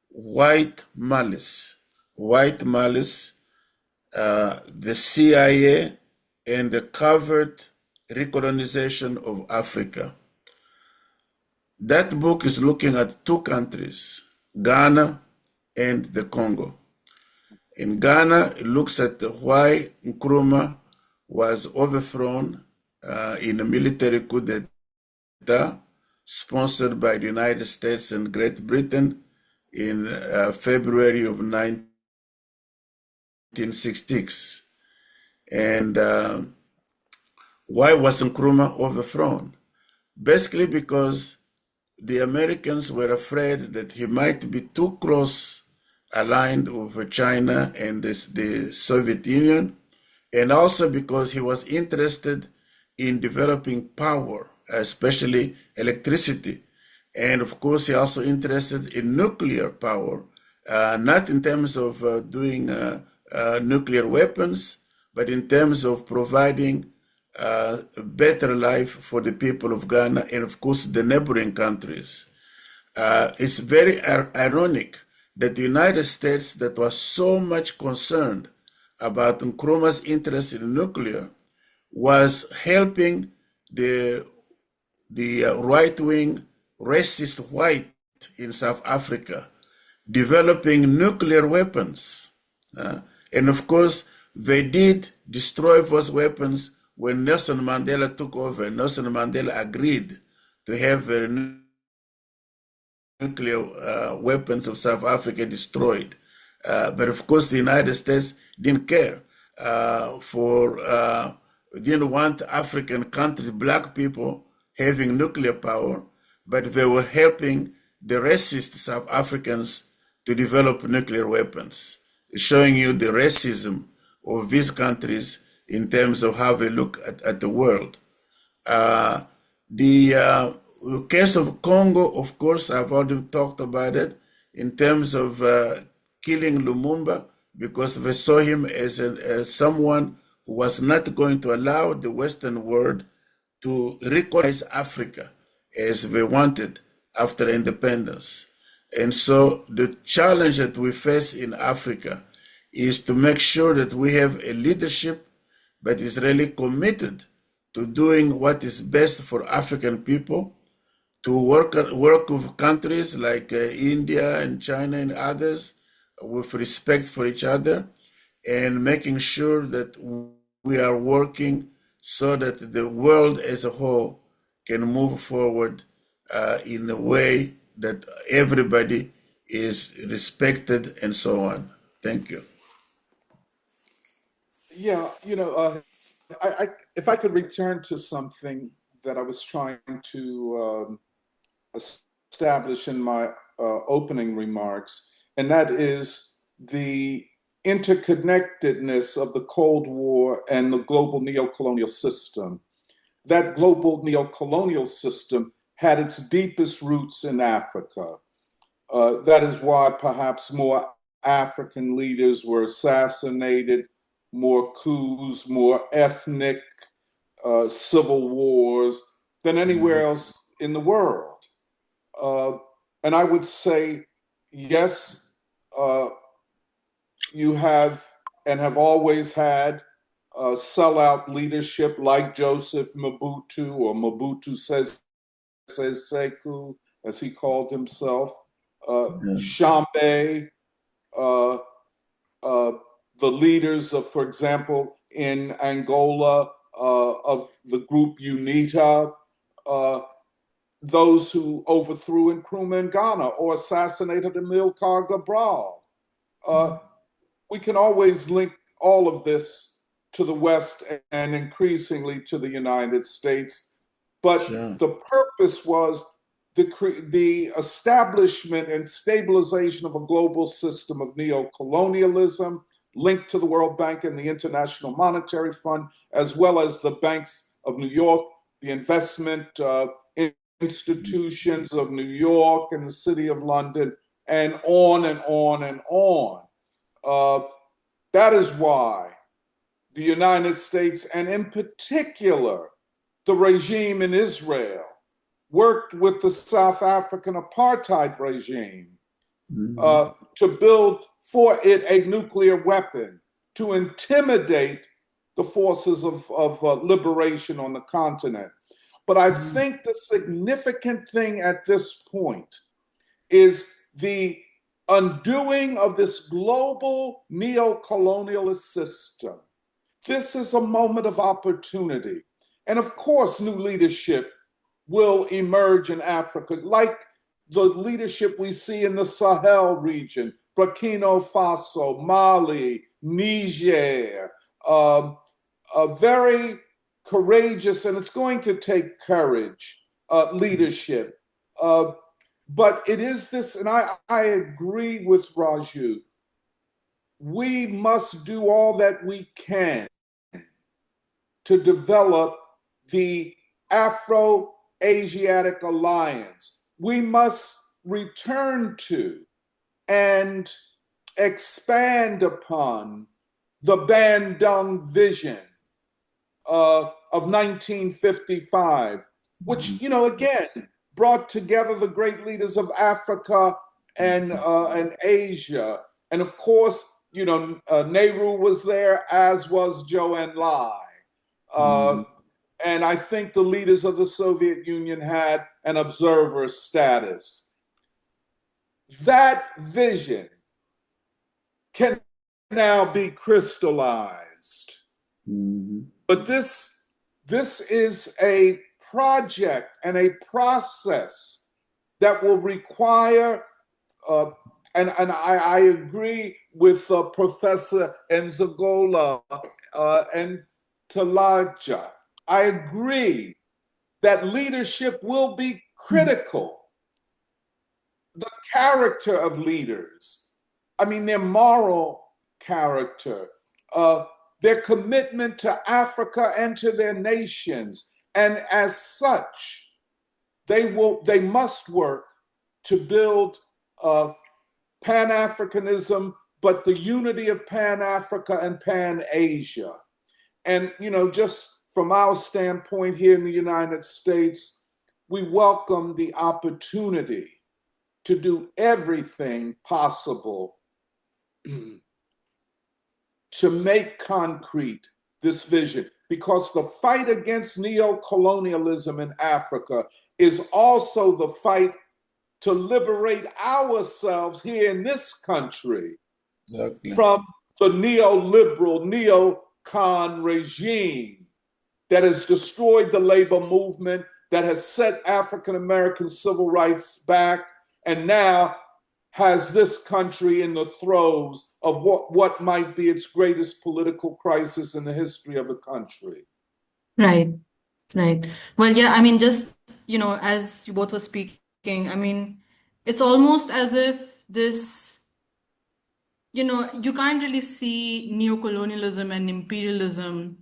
White Malice. White Malice, the CIA and the covert recolonization of Africa. That book is looking at two countries, Ghana and the Congo. In Ghana, it looks at why Nkrumah was overthrown in a military coup d'etat sponsored by the United States and Great Britain in February of 19 1960s. And why was Nkrumah overthrown? Basically because the Americans were afraid that he might be too close aligned with China and the Soviet Union, and also because he was interested in developing power, especially electricity. And of course, he also interested in nuclear power, not in terms of doing nuclear weapons, but in terms of providing a better life for the people of Ghana and, of course, the neighboring countries. It's very ironic that the United States, that was so much concerned about Nkrumah's interest in nuclear, was helping the right-wing racist white in South Africa developing nuclear weapons. And of course, they did destroy those weapons when Nelson Mandela took over. Nelson Mandela agreed to have the nuclear weapons of South Africa destroyed. But of course, the United States didn't care didn't want African countries, black people, having nuclear power, but they were helping the racist South Africans to develop nuclear weapons, showing you the racism of these countries in terms of how they look at the world. The case of Congo, of course, I've already talked about it in terms of killing Lumumba, because they saw him as someone who was not going to allow the Western world to recognize Africa as they wanted after independence. And so the challenge that we face in Africa is to make sure that we have a leadership that is really committed to doing what is best for African people, to work with countries like India and China and others with respect for each other, and making sure that we are working so that the world as a whole can move forward in a way that everybody is respected and so on. Thank you. Yeah, if I could return to something that I was trying to establish in my opening remarks, and that is the interconnectedness of the Cold War and the global neocolonial system. That global neocolonial system had its deepest roots in Africa. That is why perhaps more African leaders were assassinated, more coups, more ethnic civil wars than anywhere else in the world. And I would say, yes, you have and have always had sellout leadership like Joseph Mobutu, or Mobutu Sese Seko, as he called himself, Shambe, the leaders of, for example, in Angola, of the group UNITA, those who overthrew Nkrumah in Ghana or assassinated Amilcar Cabral. We can always link all of this to the West and increasingly to the United States. But the purpose was the establishment and stabilization of a global system of neocolonialism linked to the World Bank and the International Monetary Fund, as well as the banks of New York, the investment institutions of New York and the City of London, and on and on and on. That is why the United States, and in particular, the regime in Israel, worked with the South African apartheid regime to build for it a nuclear weapon, to intimidate the forces of liberation on the continent. But I think the significant thing at this point is the undoing of this global neo-colonialist system. This is a moment of opportunity. And of course, new leadership will emerge in Africa, like the leadership we see in the Sahel region, Burkina Faso, Mali, Niger, very courageous, and it's going to take courage, leadership. But it is this, and I agree with Raju, we must do all that we can to develop the Afro-Asiatic Alliance. We must return to and expand upon the Bandung vision of 1955, which, again, brought together the great leaders of Africa and Asia. And of course, Nehru was there, as was Zhou Enlai. And I think the leaders of the Soviet Union had an observer status. That vision can now be crystallized. But this is a project and a process that will require, and I agree with Professor Nzongola-Ntalaja. I agree that leadership will be critical. The character of leaders, their moral character, their commitment to Africa and to their nations. And as such, they must work to build Pan-Africanism, but the unity of Pan-Africa and Pan-Asia. And, just from our standpoint here in the United States, we welcome the opportunity to do everything possible to make concrete this vision, because the fight against neocolonialism in Africa is also the fight to liberate ourselves here in this country from the neoliberal, neocon regime that has destroyed the labor movement, that has set African-American civil rights back, and now has this country in the throes of what might be its greatest political crisis in the history of the country. Right. Well, yeah, just, as you both were speaking, it's almost as if this, you can't really see neocolonialism and imperialism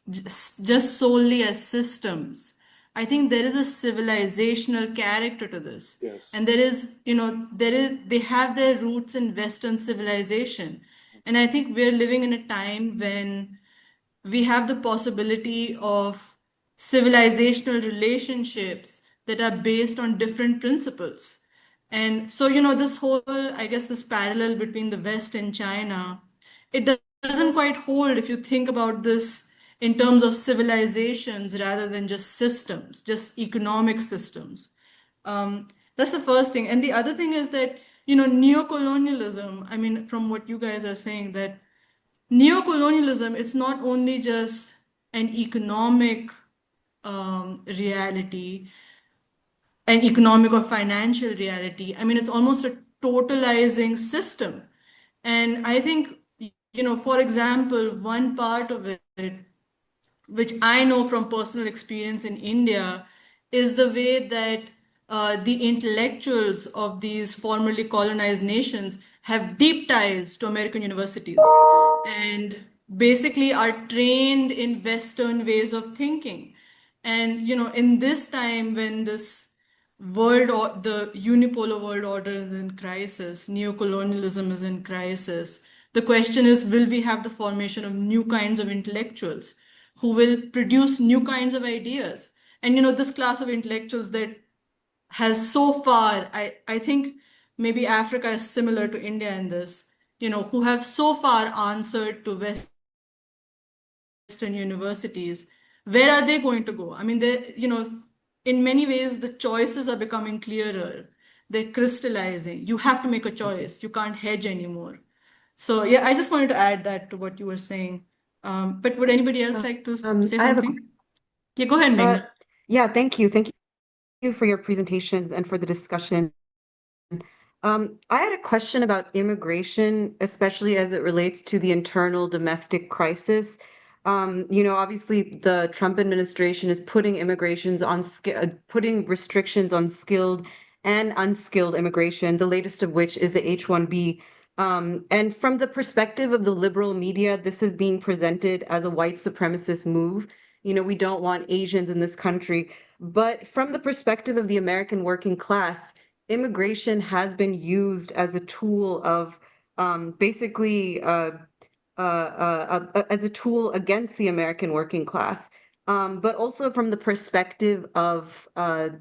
just solely as systems. I think there is a civilizational character to this. Yes. And they have their roots in Western civilization. And I think we're living in a time when we have the possibility of civilizational relationships that are based on different principles. And so, this whole, I guess, this parallel between the West and China, it doesn't quite hold if you think about this in terms of civilizations rather than just systems, just economic systems. That's the first thing. And the other thing is that, neocolonialism, from what you guys are saying, that neocolonialism is not only just an economic reality, an economic or financial reality. It's almost a totalizing system. And I think, for example, one part of it, which I know from personal experience in India, is the way that the intellectuals of these formerly colonized nations have deep ties to American universities and basically are trained in Western ways of thinking. And, in this time when this the unipolar world order is in crisis, neocolonialism is in crisis, the question is, will we have the formation of new kinds of intellectuals who will produce new kinds of ideas? And, this class of intellectuals that has so far, I think maybe Africa is similar to India in this, who have so far answered to Western universities, where are they going to go? they, in many ways, the choices are becoming clearer. They're crystallizing. You have to make a choice. You can't hedge anymore. So yeah, I just wanted to add that to what you were saying. But would anybody else like to say I have a- something? Yeah, go ahead, Meghna. Yeah, thank you. Thank you for your presentations and for the discussion. I had a question about immigration, especially as it relates to the internal domestic crisis. Obviously, the Trump administration is putting putting restrictions on skilled and unskilled immigration, the latest of which is the H-1B. And from the perspective of the liberal media, this is being presented as a white supremacist move. We don't want Asians in this country. But from the perspective of the American working class, immigration has been used as a tool of basically as a tool against the American working class, but also from the perspective of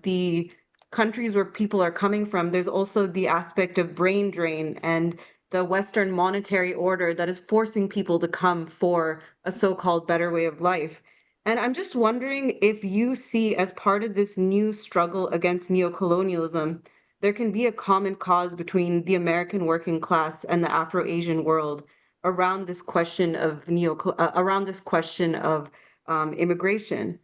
the countries where people are coming from. There's also the aspect of brain drain and the Western monetary order that is forcing people to come for a so-called better way of life. And I'm just wondering if you see, as part of this new struggle against neocolonialism, there can be a common cause between the American working class and the Afro-Asian world around this question of immigration.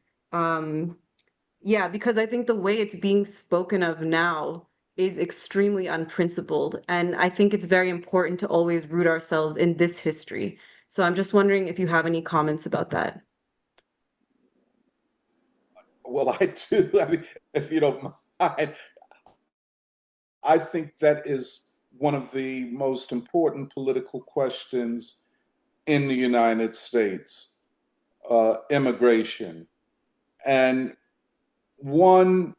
Yeah, because I think the way it's being spoken of now is extremely unprincipled, and I think it's very important to always root ourselves in this history. So I'm just wondering if you have any comments about that. Well, I do. I mean, if you don't mind, I think that is one of the most important political questions in the United States, immigration. And one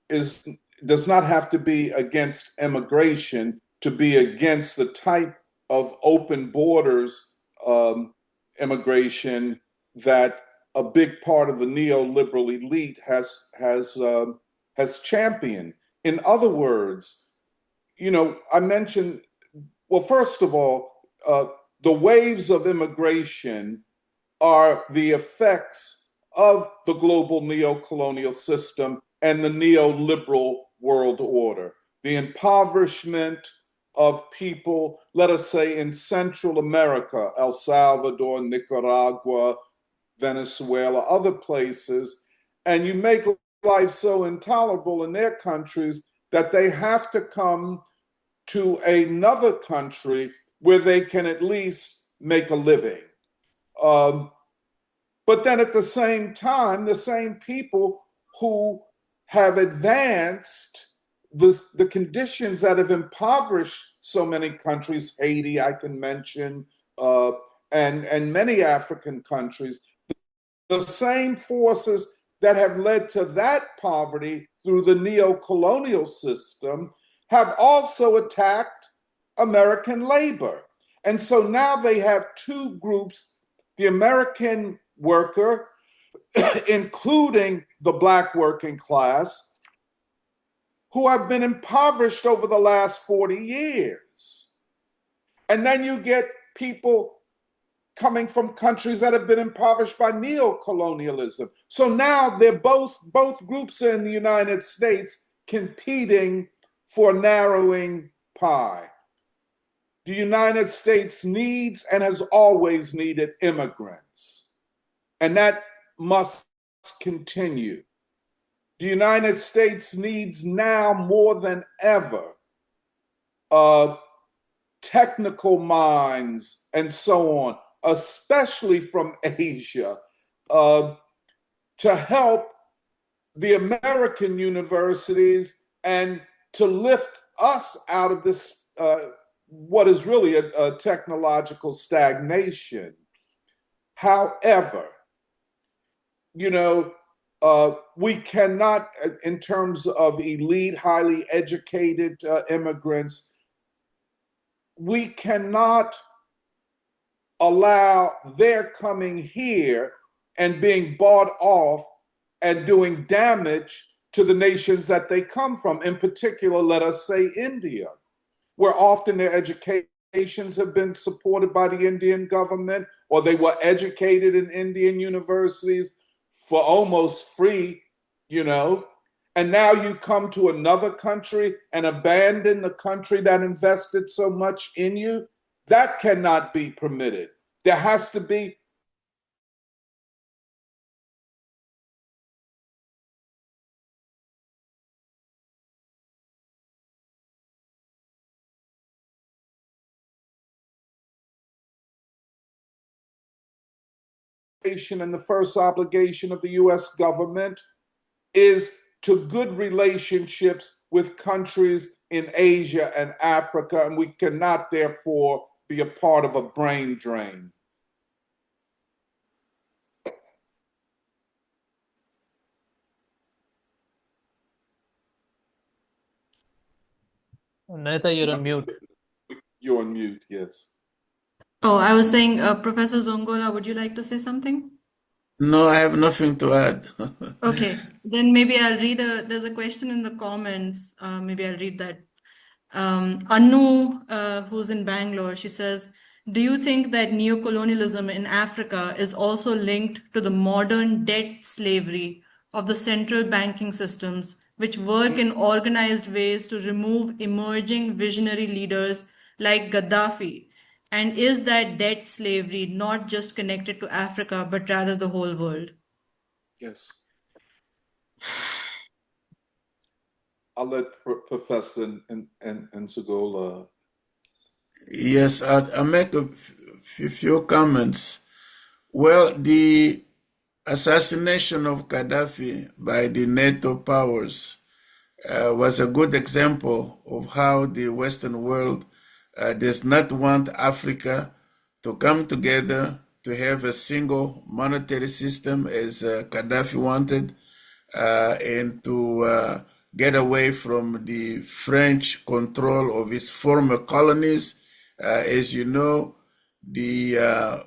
is does not have to be against immigration to be against the type of open borders immigration that a big part of the neoliberal elite has championed. In other words, I mentioned, well, first of all, the waves of immigration are the effects of the global neocolonial system and the neoliberal world order. The impoverishment of people, let us say in Central America, El Salvador, Nicaragua, Venezuela, other places, and you make life so intolerable in their countries that they have to come to another country where they can at least make a living. But then at the same time, the same people who have advanced the conditions that have impoverished so many countries, Haiti, I can mention, and many African countries, the same forces that have led to that poverty through the neo-colonial system have also attacked American labor. And so now they have two groups, the American worker, including the Black working class, who have been impoverished over the last 40 years. And then you get people coming from countries that have been impoverished by neocolonialism. So now they're both groups in the United States competing for narrowing pie. The United States needs and has always needed immigrants, and that must continue. The United States needs now more than ever technical minds and so on, especially from Asia, to help the American universities and to lift us out of this, what is really a technological stagnation. However, we cannot, in terms of elite, highly educated immigrants, we cannot allow their coming here and being bought off and doing damage to the nations that they come from. In particular, let us say India, where often their educations have been supported by the Indian government, or they were educated in Indian universities for almost free, and now you come to another country and abandon the country that invested so much in you. That cannot be permitted. There has to be and the first obligation of the US government is to good relationships with countries in Asia and Africa, and we cannot therefore be a part of a brain drain. Neta, you're on mute. You're on mute, yes. Oh, I was saying, Professor Zongola, would you like to say something? No, I have nothing to add. Okay, then maybe I'll read there's a question in the comments. Maybe I'll read that. Anu, who's in Bangalore, she says, do you think that neocolonialism in Africa is also linked to the modern debt slavery of the central banking systems, which work in organized ways to remove emerging visionary leaders like Gaddafi? And is that debt slavery not just connected to Africa, but rather the whole world? Yes. I'll let Professor Nzongola. Yes, I'll make a few comments. Well, the assassination of Gaddafi by the NATO powers was a good example of how the Western world does not want Africa to come together to have a single monetary system as Gaddafi wanted, and to get away from the French control of its former colonies. As you know, the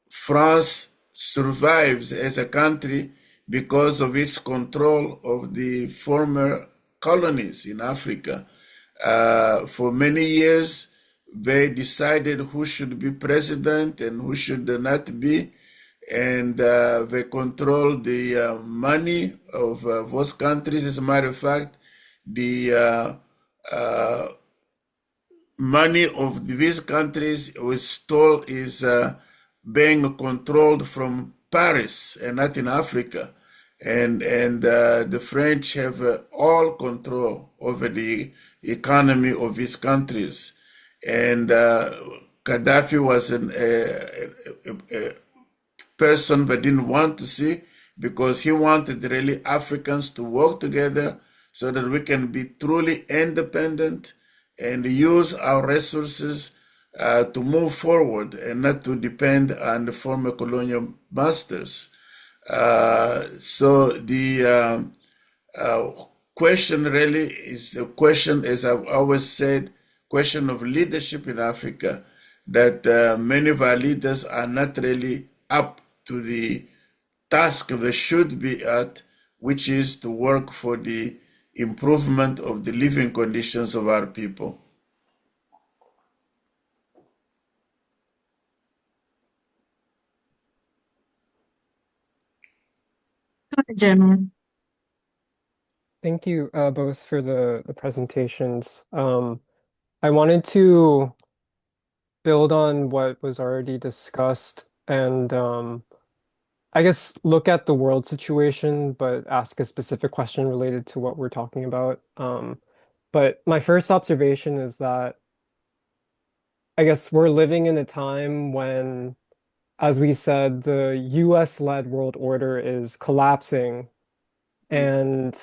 France survives as a country because of its control of the former colonies in Africa. For many years, they decided who should be president and who should not be, and they control the money of those countries. As a matter of fact, the money of these countries is being controlled from Paris and not in Africa, and the French have all control over the economy of these countries, and Gaddafi was a person they didn't want to see, because he wanted really Africans to work together so that we can be truly independent and use our resources to move forward and not to depend on the former colonial masters. So the question really is the question, as I've always said, question of leadership in Africa, that many of our leaders are not really up to the task they should be at, which is to work for the improvement of the living conditions of our people. General. Thank you both for the presentations. I wanted to build on what was already discussed and I guess look at the world situation, but ask a specific question related to what we're talking about. But my first observation is that I guess we're living in a time when, as we said, the US-led world order is collapsing. And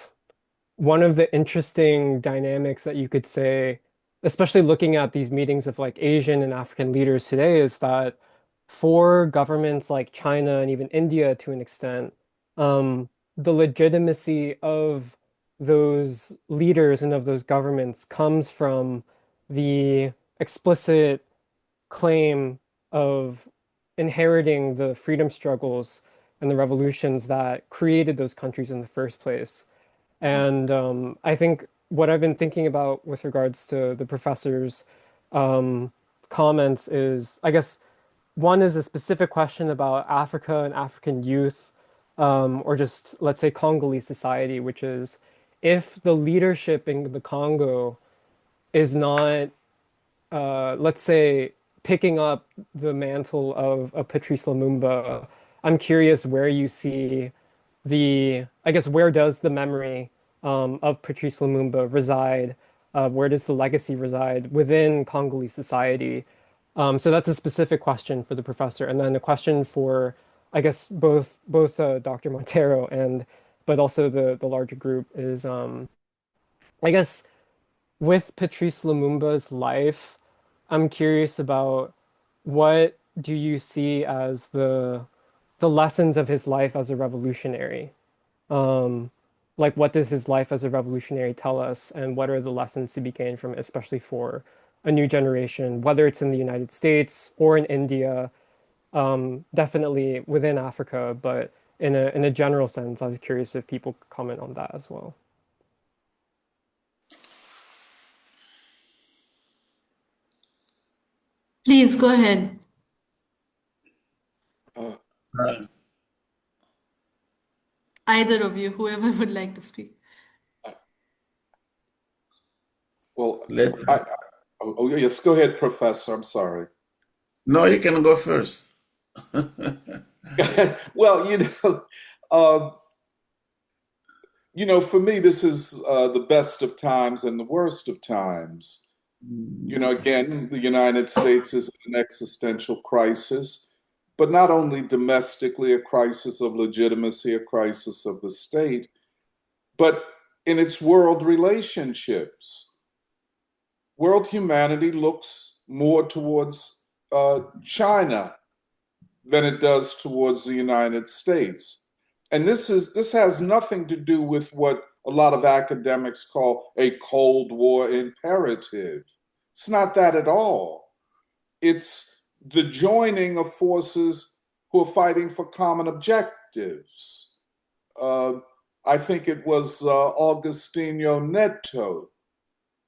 one of the interesting dynamics that you could say, especially looking at these meetings of like Asian and African leaders today, is that for governments like China and even India to an extent, the legitimacy of those leaders and of those governments comes from the explicit claim of inheriting the freedom struggles and the revolutions that created those countries in the first place. And I think what I've been thinking about with regards to the professor's comments is, I guess, one is a specific question about Africa and African youth, or just, let's say, Congolese society, which is if the leadership in the Congo is not, let's say, picking up the mantle of a Patrice Lumumba, I'm curious where you see I guess, where does the memory of Patrice Lumumba reside? Where does the legacy reside within Congolese society? So that's a specific question for the professor. And then a question for I guess both Dr. Monteiro and but also the larger group is I guess with Patrice Lumumba's life, I'm curious about what do you see as the lessons of his life as a revolutionary? Um, like what does his life as a revolutionary tell us, and what are the lessons to be gained from it, especially for a new generation, whether it's in the United States or in India, definitely within Africa, but in a general sense, I was curious if people could comment on that as well. Please go ahead. Uh, Either of you, whoever would like to speak. well, let, yes, go ahead, Professor. I'm sorry. no, you can go first. Well, um, for me, this is the best of times and the worst of times. Again, the United States is in an existential crisis, but not only domestically, a crisis of legitimacy, a crisis of the state, but in its world relationships. World humanity looks more towards China than it does towards the United States. And this has nothing to do with what a lot of academics call a Cold War imperative. It's not that at all. It's the joining of forces who are fighting for common objectives. I think it was Agostinho Neto,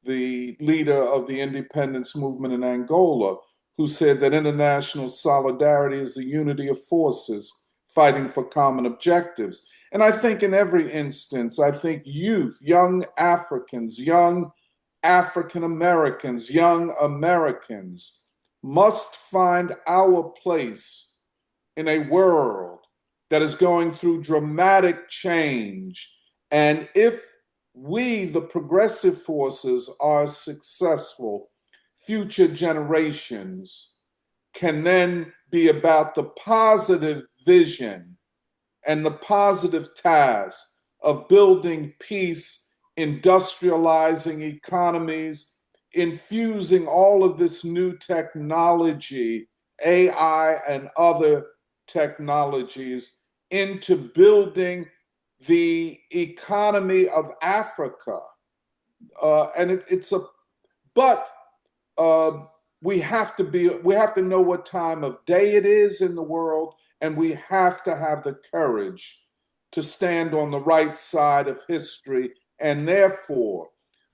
the leader of the independence movement in Angola, who said that international solidarity is the unity of forces fighting for common objectives. And I think in every instance, I think youth, young Africans, young African Americans, young Americans must find our place in a world that is going through dramatic change. And if we, the progressive forces, are successful, future generations can then be about the positive vision and the positive task of building peace, industrializing economies, infusing all of this new technology, AI and other technologies, into building the economy of Africa. But we have to know what time of day it is in the world, and we have to have the courage to stand on the right side of history, and therefore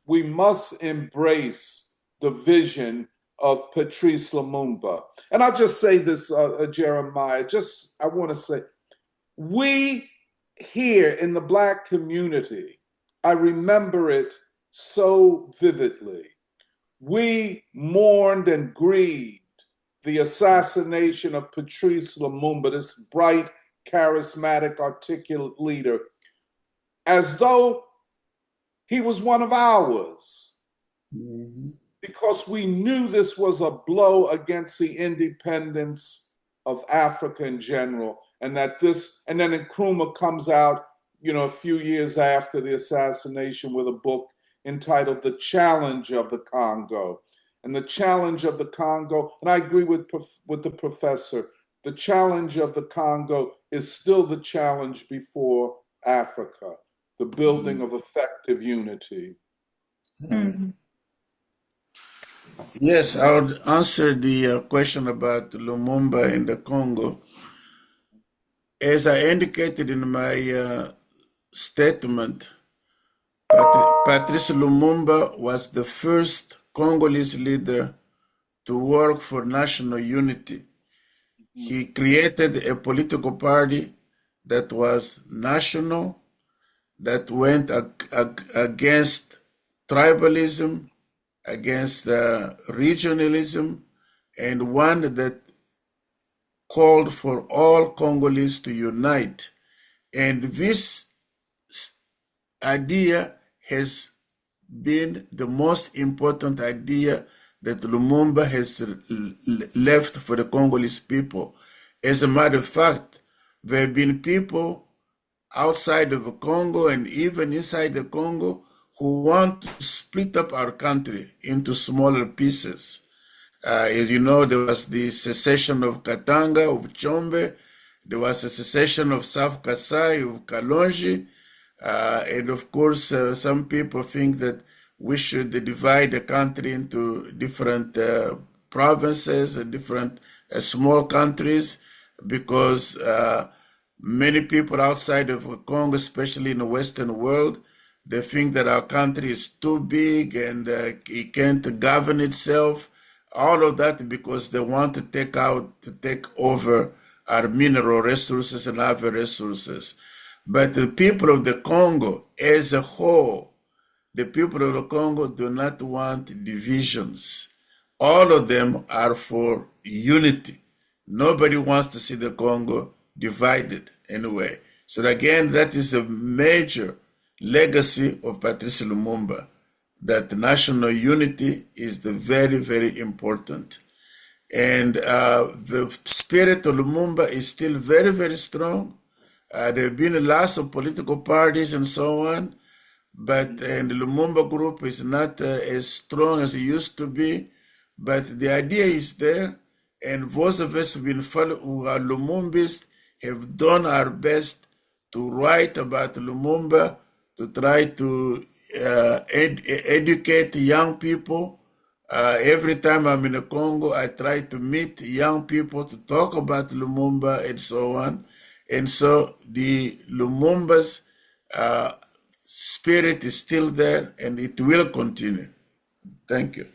we must embrace the vision of Patrice Lumumba. And I'll just say this, Jeremiah, I want to say, we here in the Black community, I remember it so vividly. We mourned and grieved the assassination of Patrice Lumumba, this bright, charismatic, articulate leader, as though he was one of ours. Mm-hmm. Because we knew this was a blow against the independence of Africa in general. And then Nkrumah comes out, a few years after the assassination with a book entitled The Challenge of the Congo. And the challenge of the Congo, and I agree with the professor, the challenge of the Congo is still the challenge before Africa, the building of effective unity. Mm-hmm. Yes, I would answer the question about Lumumba in the Congo. As I indicated in my statement, Patrice Lumumba was the first Congolese leader to work for national unity. He created a political party that was national, that went against tribalism, against regionalism, and one that called for all Congolese to unite. And this idea has been the most important idea that Lumumba has left for the Congolese people. As a matter of fact, there have been people outside of the Congo and even inside the Congo who want to split up our country into smaller pieces. As you know, there was the secession of Katanga, of Chombe. There was a secession of South Kasai, of Kalonji. And of course, some people think that we should divide the country into different provinces and different small countries because many people outside of Congo, especially in the Western world, they think that our country is too big and it can't govern itself. All of that because they want to take over our mineral resources and other resources. But the people of the Congo as a whole, the people of the Congo do not want divisions. All of them are for unity. Nobody wants to see the Congo divided anyway. So again, that is a major legacy of Patrice Lumumba, that national unity is the very, very important. And the spirit of Lumumba is still very, very strong. There have been lots of political parties and so on, and the Lumumba group is not as strong as it used to be. But the idea is there, and those of us who are Lumumbist have done our best to write about Lumumba, to try to educate young people. Every time I'm in the Congo, I try to meet young people to talk about Lumumba and so on. And so the Lumumba's spirit is still there and it will continue. Thank you.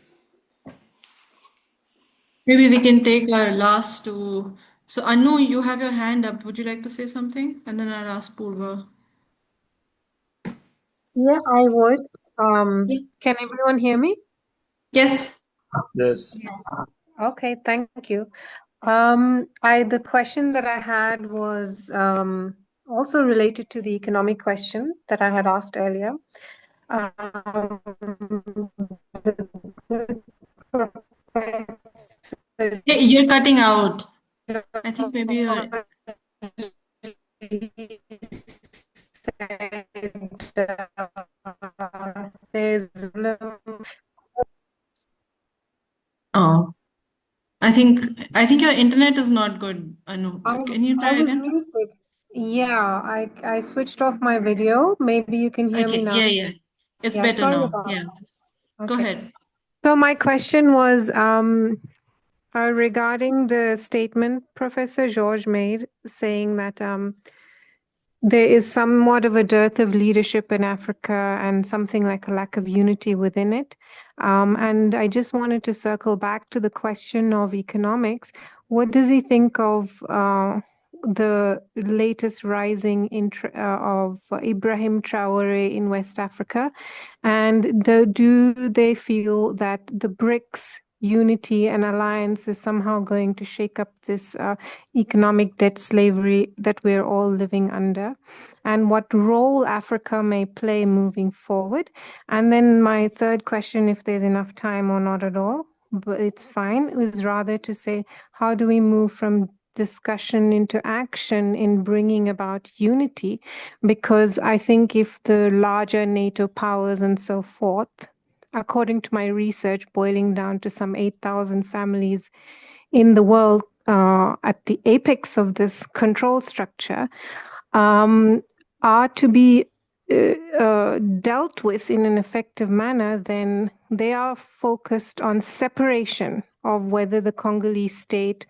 Maybe we can take our last two. So Anu, you have your hand up. Would you like to say something? And then I'll ask Purva. Yeah, I would. Yeah. Can everyone hear me? Yes. Yes. Okay, thank you. The question that I had was also related to the economic question that I had asked earlier. Hey, you're cutting out. I think maybe you're. There's Oh, I think your internet is not good, Anu. Can you I try was again? muted. Yeah, I switched off my video. Maybe you can hear me Okay, now. yeah. It's Yeah, better sorry now. about Yeah. that. Go Okay. ahead. So my question was regarding the statement Professor George made, saying that there is somewhat of a dearth of leadership in Africa and something like a lack of unity within it. And I just wanted to circle back to the question of economics. What does he think of the latest rising of Ibrahim Traore in West Africa? And do they feel that the BRICS unity and alliance is somehow going to shake up this economic debt slavery that we're all living under, and what role Africa may play moving forward? And then my third question, if there's enough time or not at all, but it's fine, is rather to say, how do we move from discussion into action in bringing about unity? Because I think if the larger NATO powers and so forth, according to my research, boiling down to some 8,000 families in the world at the apex of this control structure, are to be dealt with in an effective manner, then they are focused on separation of whether the Congolese state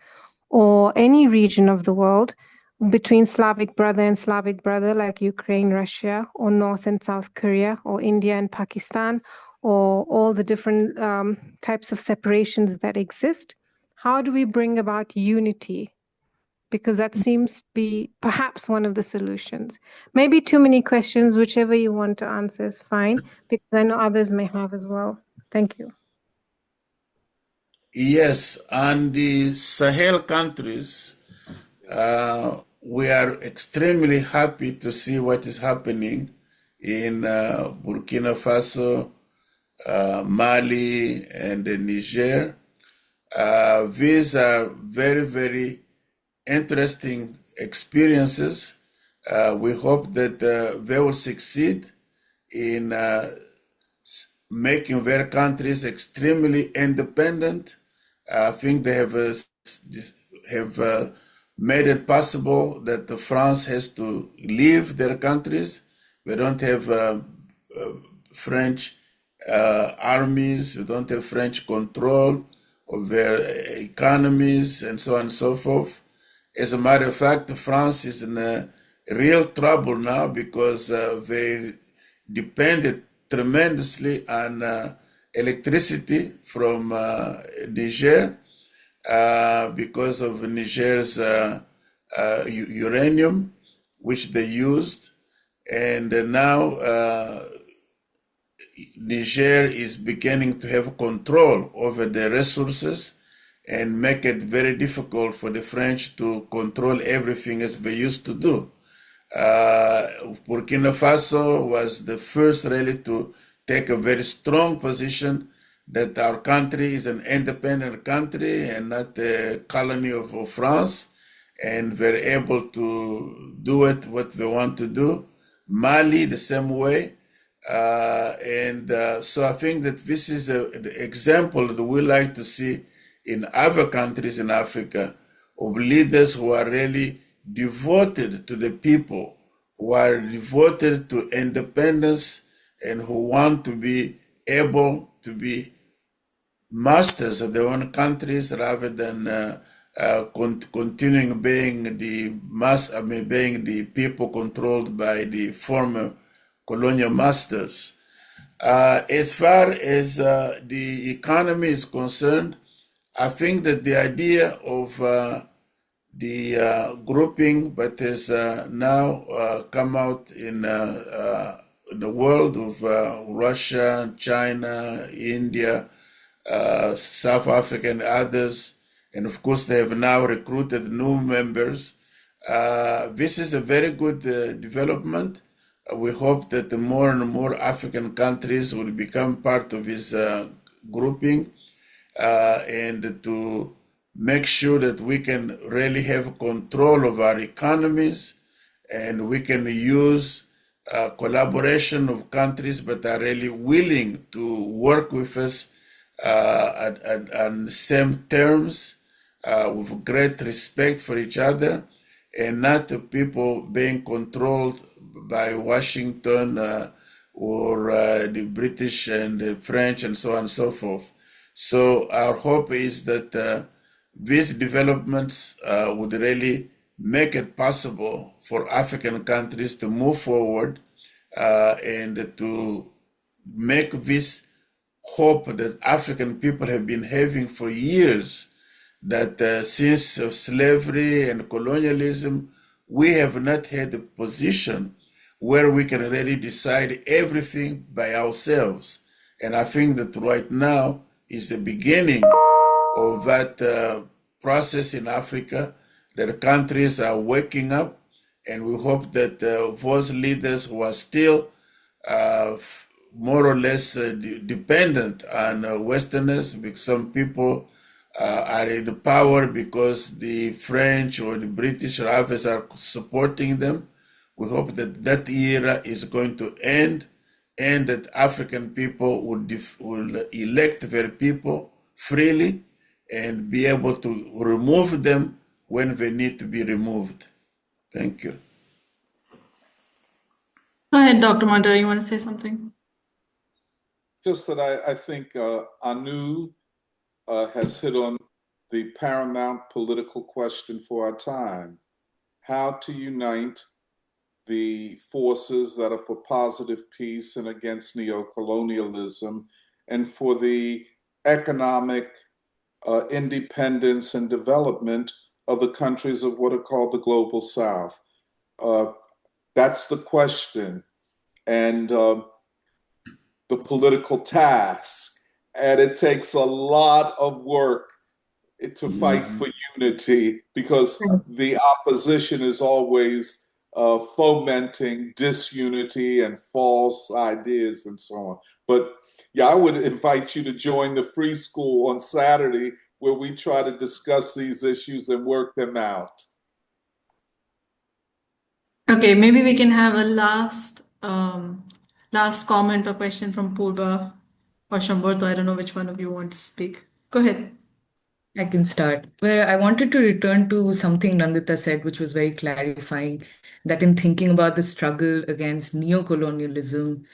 or any region of the world between Slavic brother and Slavic brother, like Ukraine, Russia, or North and South Korea, or India and Pakistan, or all the different types of separations that exist. How do we bring about unity? Because that seems to be perhaps one of the solutions. Maybe too many questions, whichever you want to answer is fine, because I know others may have as well. Thank you. Yes, and the Sahel countries, we are extremely happy to see what is happening in Burkina Faso, Mali, and Niger. These are very, very interesting experiences. We hope that they will succeed in making their countries extremely independent. I think they have made it possible that France has to leave their countries. We don't have French armies. We don't have French control of their economies and so on and so forth. As a matter of fact, France is in real trouble now because they depended tremendously on electricity from Niger because of Niger's uranium, which they used. And now Niger is beginning to have control over the resources and make it very difficult for the French to control everything as they used to do. Burkina Faso was the first really to take a very strong position that our country is an independent country and not a colony of France, and they're able to do it what they want to do. Mali the same way. So I think that this is an example that we like to see in other countries in Africa of leaders who are really devoted to the people, who are devoted to independence, and who want to be able to be masters of their own countries rather than continuing being being the people controlled by the former colonial masters. As far as the economy is concerned, I think that the idea of the grouping that has now come out in the world of Russia, China, India, South Africa, and others, and of course they have now recruited new members. This is a very good development. We hope that more and more African countries will become part of this grouping and to make sure that we can really have control of our economies and we can use collaboration of countries that are really willing to work with us on the same terms, with great respect for each other, and not the people being controlled by Washington or the British and the French and so on and so forth. So our hope is that these developments would really make it possible for African countries to move forward and to make this hope that African people have been having for years, that since slavery and colonialism, we have not had a position where we can really decide everything by ourselves. And I think that right now is the beginning of that process in Africa, that countries are waking up, and we hope that those leaders who are still more or less dependent on Westerners, because some people are in power because the French or the British or others are supporting them. We hope that that era is going to end and that African people will elect their people freely and be able to remove them when they need to be removed. Thank you. Go ahead, Dr. Monteiro, you want to say something? Just that I think Anu has hit on the paramount political question for our time: how to unite the forces that are for positive peace and against neocolonialism, and for the economic independence and development of the countries of what are called the Global South. That's the question, and the political task. And it takes a lot of work to fight for unity, because the opposition is always fomenting disunity and false ideas and so on. But yeah, I would invite you to join the Free School on Saturday, where we try to discuss these issues and work them out. Okay, maybe we can have a last comment or question from Purva or Shambarto. I don't know which one of you wants to speak. Go ahead. I can start. Well, I wanted to return to something Nandita said, which was very clarifying, that in thinking about the struggle against neocolonialism,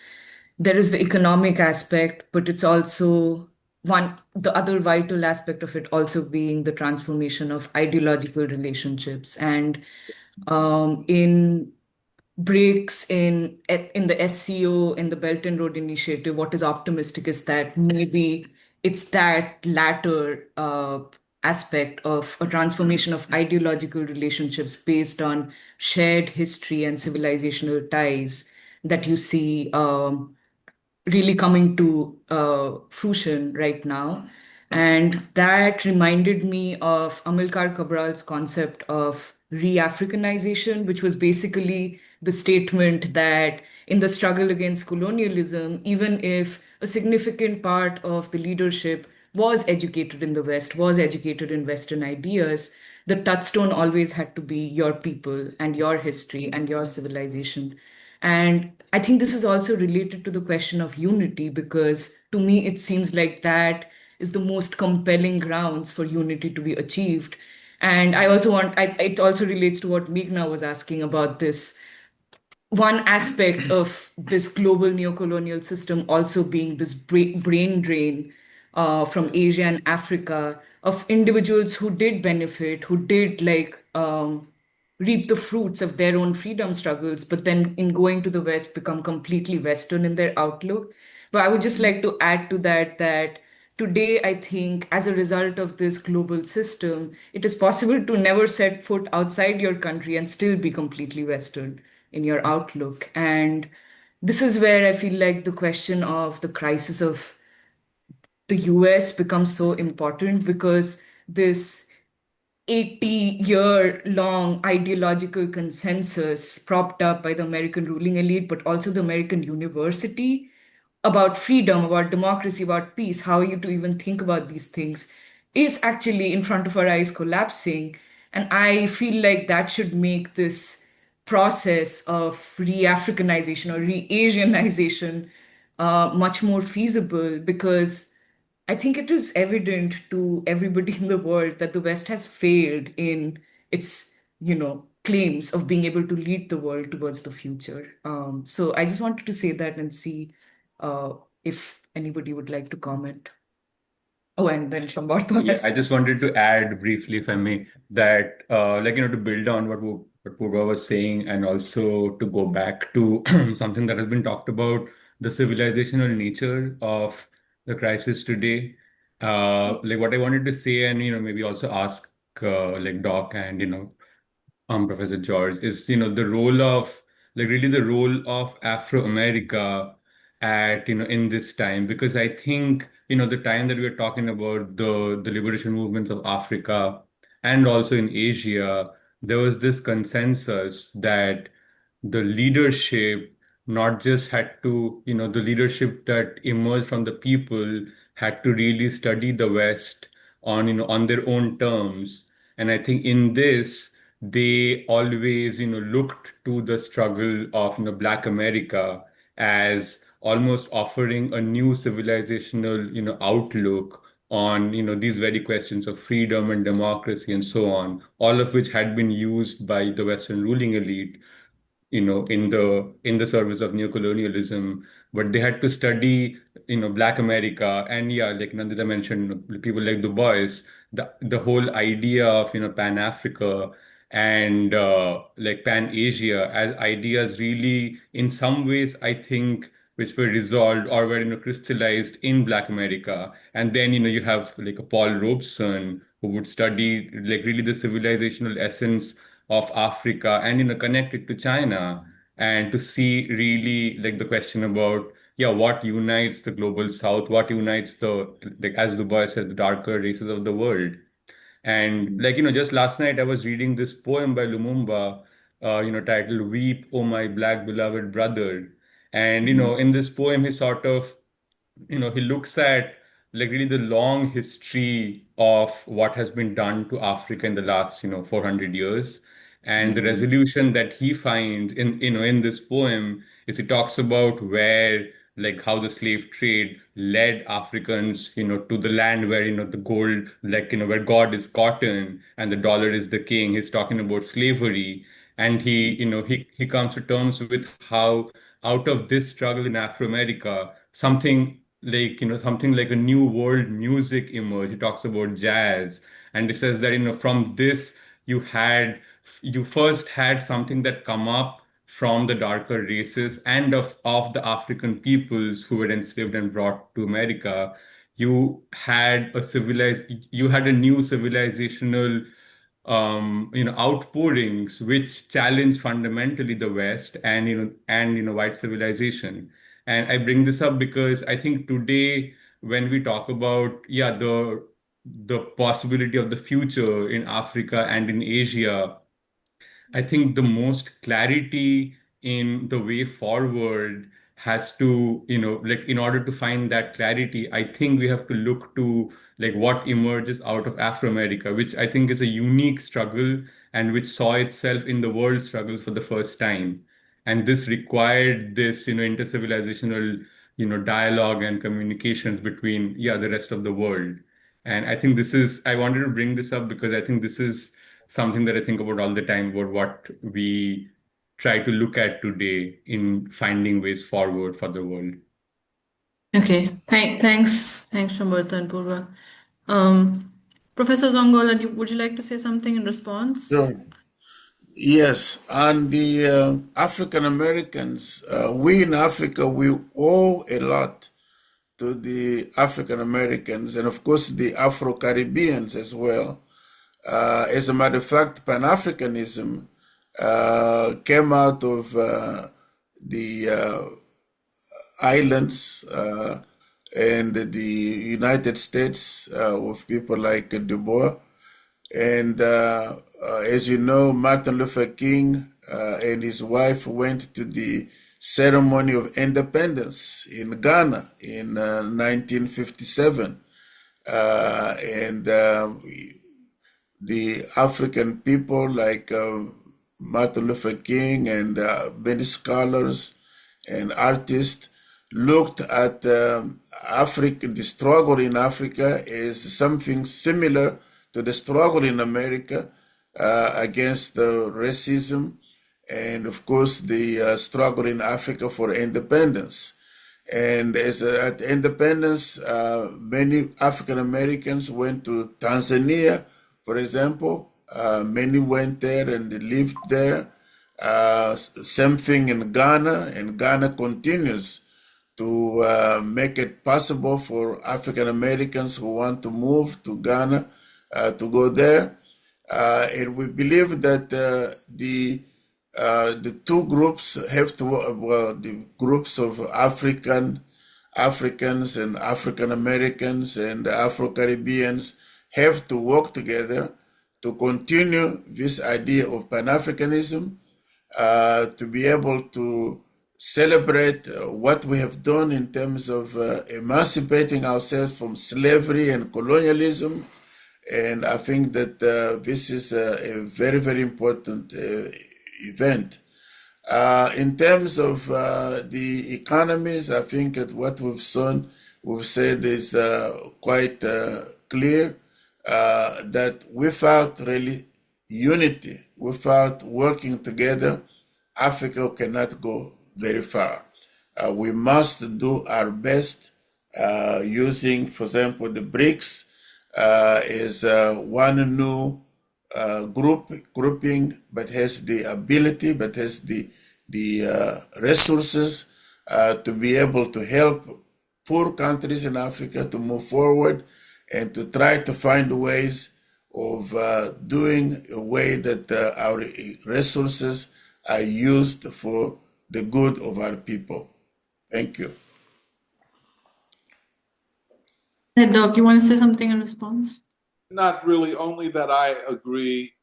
there is the economic aspect, but it's also the other vital aspect of it also being the transformation of ideological relationships. And in breaks in the SCO, in the Belt and Road Initiative, what is optimistic is that maybe it's that latter aspect of a transformation of ideological relationships based on shared history and civilizational ties that you see really coming to fruition right now. And that reminded me of Amilcar Cabral's concept of re-Africanization, which was basically the statement that in the struggle against colonialism, even if a significant part of the leadership was educated in the West, was educated in Western ideas, the touchstone always had to be your people and your history and your civilization. And I think this is also related to the question of unity, because to me, it seems like that is the most compelling grounds for unity to be achieved. And it also relates to what Meghna was asking about this one aspect of this global neocolonial system also being this brain drain from Asia and Africa of individuals who did benefit, who did reap the fruits of their own freedom struggles, but then in going to the West become completely Western in their outlook. But I would just like to add to that today, I think as a result of this global system, it is possible to never set foot outside your country and still be completely Western in your outlook. And this is where I feel like the question of the crisis of the US becomes so important, because this 80-year long ideological consensus propped up by the American ruling elite, but also the American university about freedom, about democracy, about peace, how are you to even think about these things, is actually in front of our eyes collapsing. And I feel like that should make this process of re-Africanization or re-Asianization much more feasible, because I think it is evident to everybody in the world that the West has failed in its, claims of being able to lead the world towards the future. So I just wanted to say that and see uh, if anybody would like to comment. Oh, and then Shambarto Yeah, has. I just wanted to add briefly, if I may, that to build on what Purva was saying, and also to go back to something that has been talked about, the civilizational nature of the crisis today. Like what I wanted to say, and maybe also ask Doc and Professor George, is the role of really the role of Afro America at in this time, because I think the time that we are talking about the liberation movements of Africa and also in Asia, there was this consensus that the leadership not just had to the leadership that emerged from the people had to really study the West on on their own terms. And I think in this they always looked to the struggle of Black America as almost offering a new civilizational outlook on these very questions of freedom and democracy and so on, all of which had been used by the Western ruling elite in the service of neocolonialism. But they had to study Black America. And yeah, like Nandita mentioned, people like Du Bois, the whole idea of Pan Africa and like Pan Asia as ideas, really in some ways I think which were resolved or were crystallized in Black America. And then you have like a Paul Robeson who would study like really the civilizational essence of Africa and connect it to China, and to see really like the question about what unites the global South, what unites the, like as Du Bois said, the darker races of the world. And like just last night I was reading this poem by Lumumba, titled "Weep, O My Black Beloved Brother." And in this poem he sort of he looks at like really the long history of what has been done to Africa in the last 400 years. And the resolution that he finds in this poem is he talks about where, like, how the slave trade led Africans, to the land where, the gold, like, where God is cotton and the dollar is the king. He's talking about slavery. And he comes to terms with how out of this struggle in Afro-America, something like a new world music emerged. He talks about jazz, and he says that, from this you had you first had something that come up from the darker races and of the African peoples who were enslaved and brought to America. You had a new civilizational outpourings which challenge fundamentally the West and white civilization. And I bring this up because I think today, when we talk about, the possibility of the future in Africa and in Asia, I think the most clarity in the way forward has to, like, in order to find that clarity, I think we have to look to, like, what emerges out of Afro-America, which I think is a unique struggle and which saw itself in the world struggle for the first time. And this required this, intercivilizational, dialogue and communications between, the rest of the world. And I wanted to bring this up because I think this is something that I think about all the time, about what we try to look at today in finding ways forward for the world. Okay, thanks, Shambharta and Purva. Professor Zongola, would you like to say something in response? Sure. Yes, and the African Americans, we in Africa, we owe a lot to the African Americans and, of course, the Afro Caribbeans as well. As a matter of fact, Pan Africanism came out of the islands and the United States with people like Du Bois. And as you know, Martin Luther King and his wife went to the ceremony of independence in Ghana in 1957. And the African people like Martin Luther King and many scholars and artists looked at Africa, the struggle in Africa, as something similar to the struggle in America against racism and, of course, the struggle in Africa for independence. And as at independence, many African Americans went to Tanzania, for example. Many went there and they lived there. Same thing in Ghana, and Ghana continues to make it possible for African Americans who want to move to Ghana to go there. And we believe that the two groups have to, the groups of Africans and African Americans and Afro Caribbeans have to work together to continue this idea of Pan-Africanism, to be able to celebrate what we have done in terms of emancipating ourselves from slavery and colonialism. And I think that this is a very, very important event. In terms of the economies, I think that what we've said is quite clear, that without really unity, without working together, Africa cannot go very far. We must do our best using, for example, the BRICS is one new grouping, but has the ability, but has the resources to be able to help poor countries in Africa to move forward and to try to find ways of doing a way that our resources are used for the good of our people. Thank you. Hey, Doc, you want to say something in response? Not really, only that I agree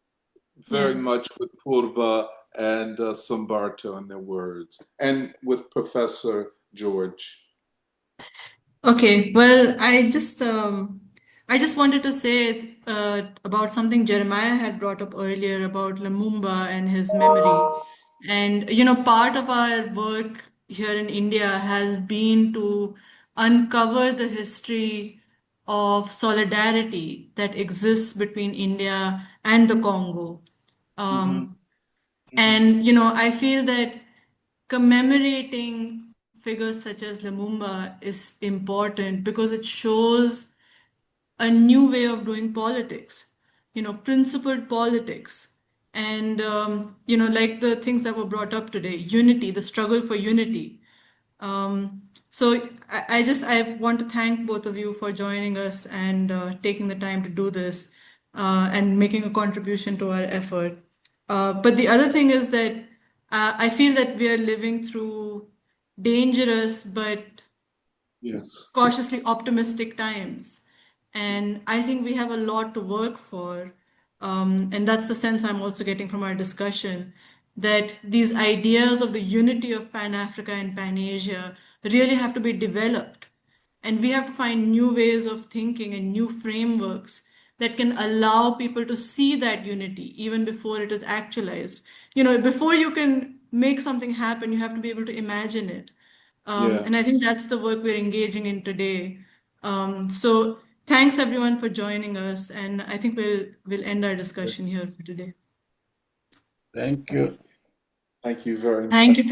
very much with Purva and Sambarto in their words, and with Professor George. Okay, well, I I just wanted to say about something Jeremiah had brought up earlier about Lumumba and his memory. And, part of our work here in India has been to uncover the history of solidarity that exists between India and the Congo. And, I feel that commemorating figures such as Lumumba is important because it shows a new way of doing politics, principled politics. And, like the things that were brought up today, unity, the struggle for unity. So I want to thank both of you for joining us and taking the time to do this and making a contribution to our effort. But the other thing is that I feel that we are living through dangerous but Yes. cautiously optimistic times. And I think we have a lot to work for. And that's the sense I'm also getting from our discussion, that these ideas of the unity of Pan-Africa and Pan-Asia really have to be developed. And we have to find new ways of thinking and new frameworks that can allow people to see that unity even before it is actualized. Before you can make something happen, you have to be able to imagine it. Yeah. And I think that's the work we're engaging in today. So thanks everyone for joining us, and I think we'll end our discussion here for today. Thank you. Thank you very much. Thank you,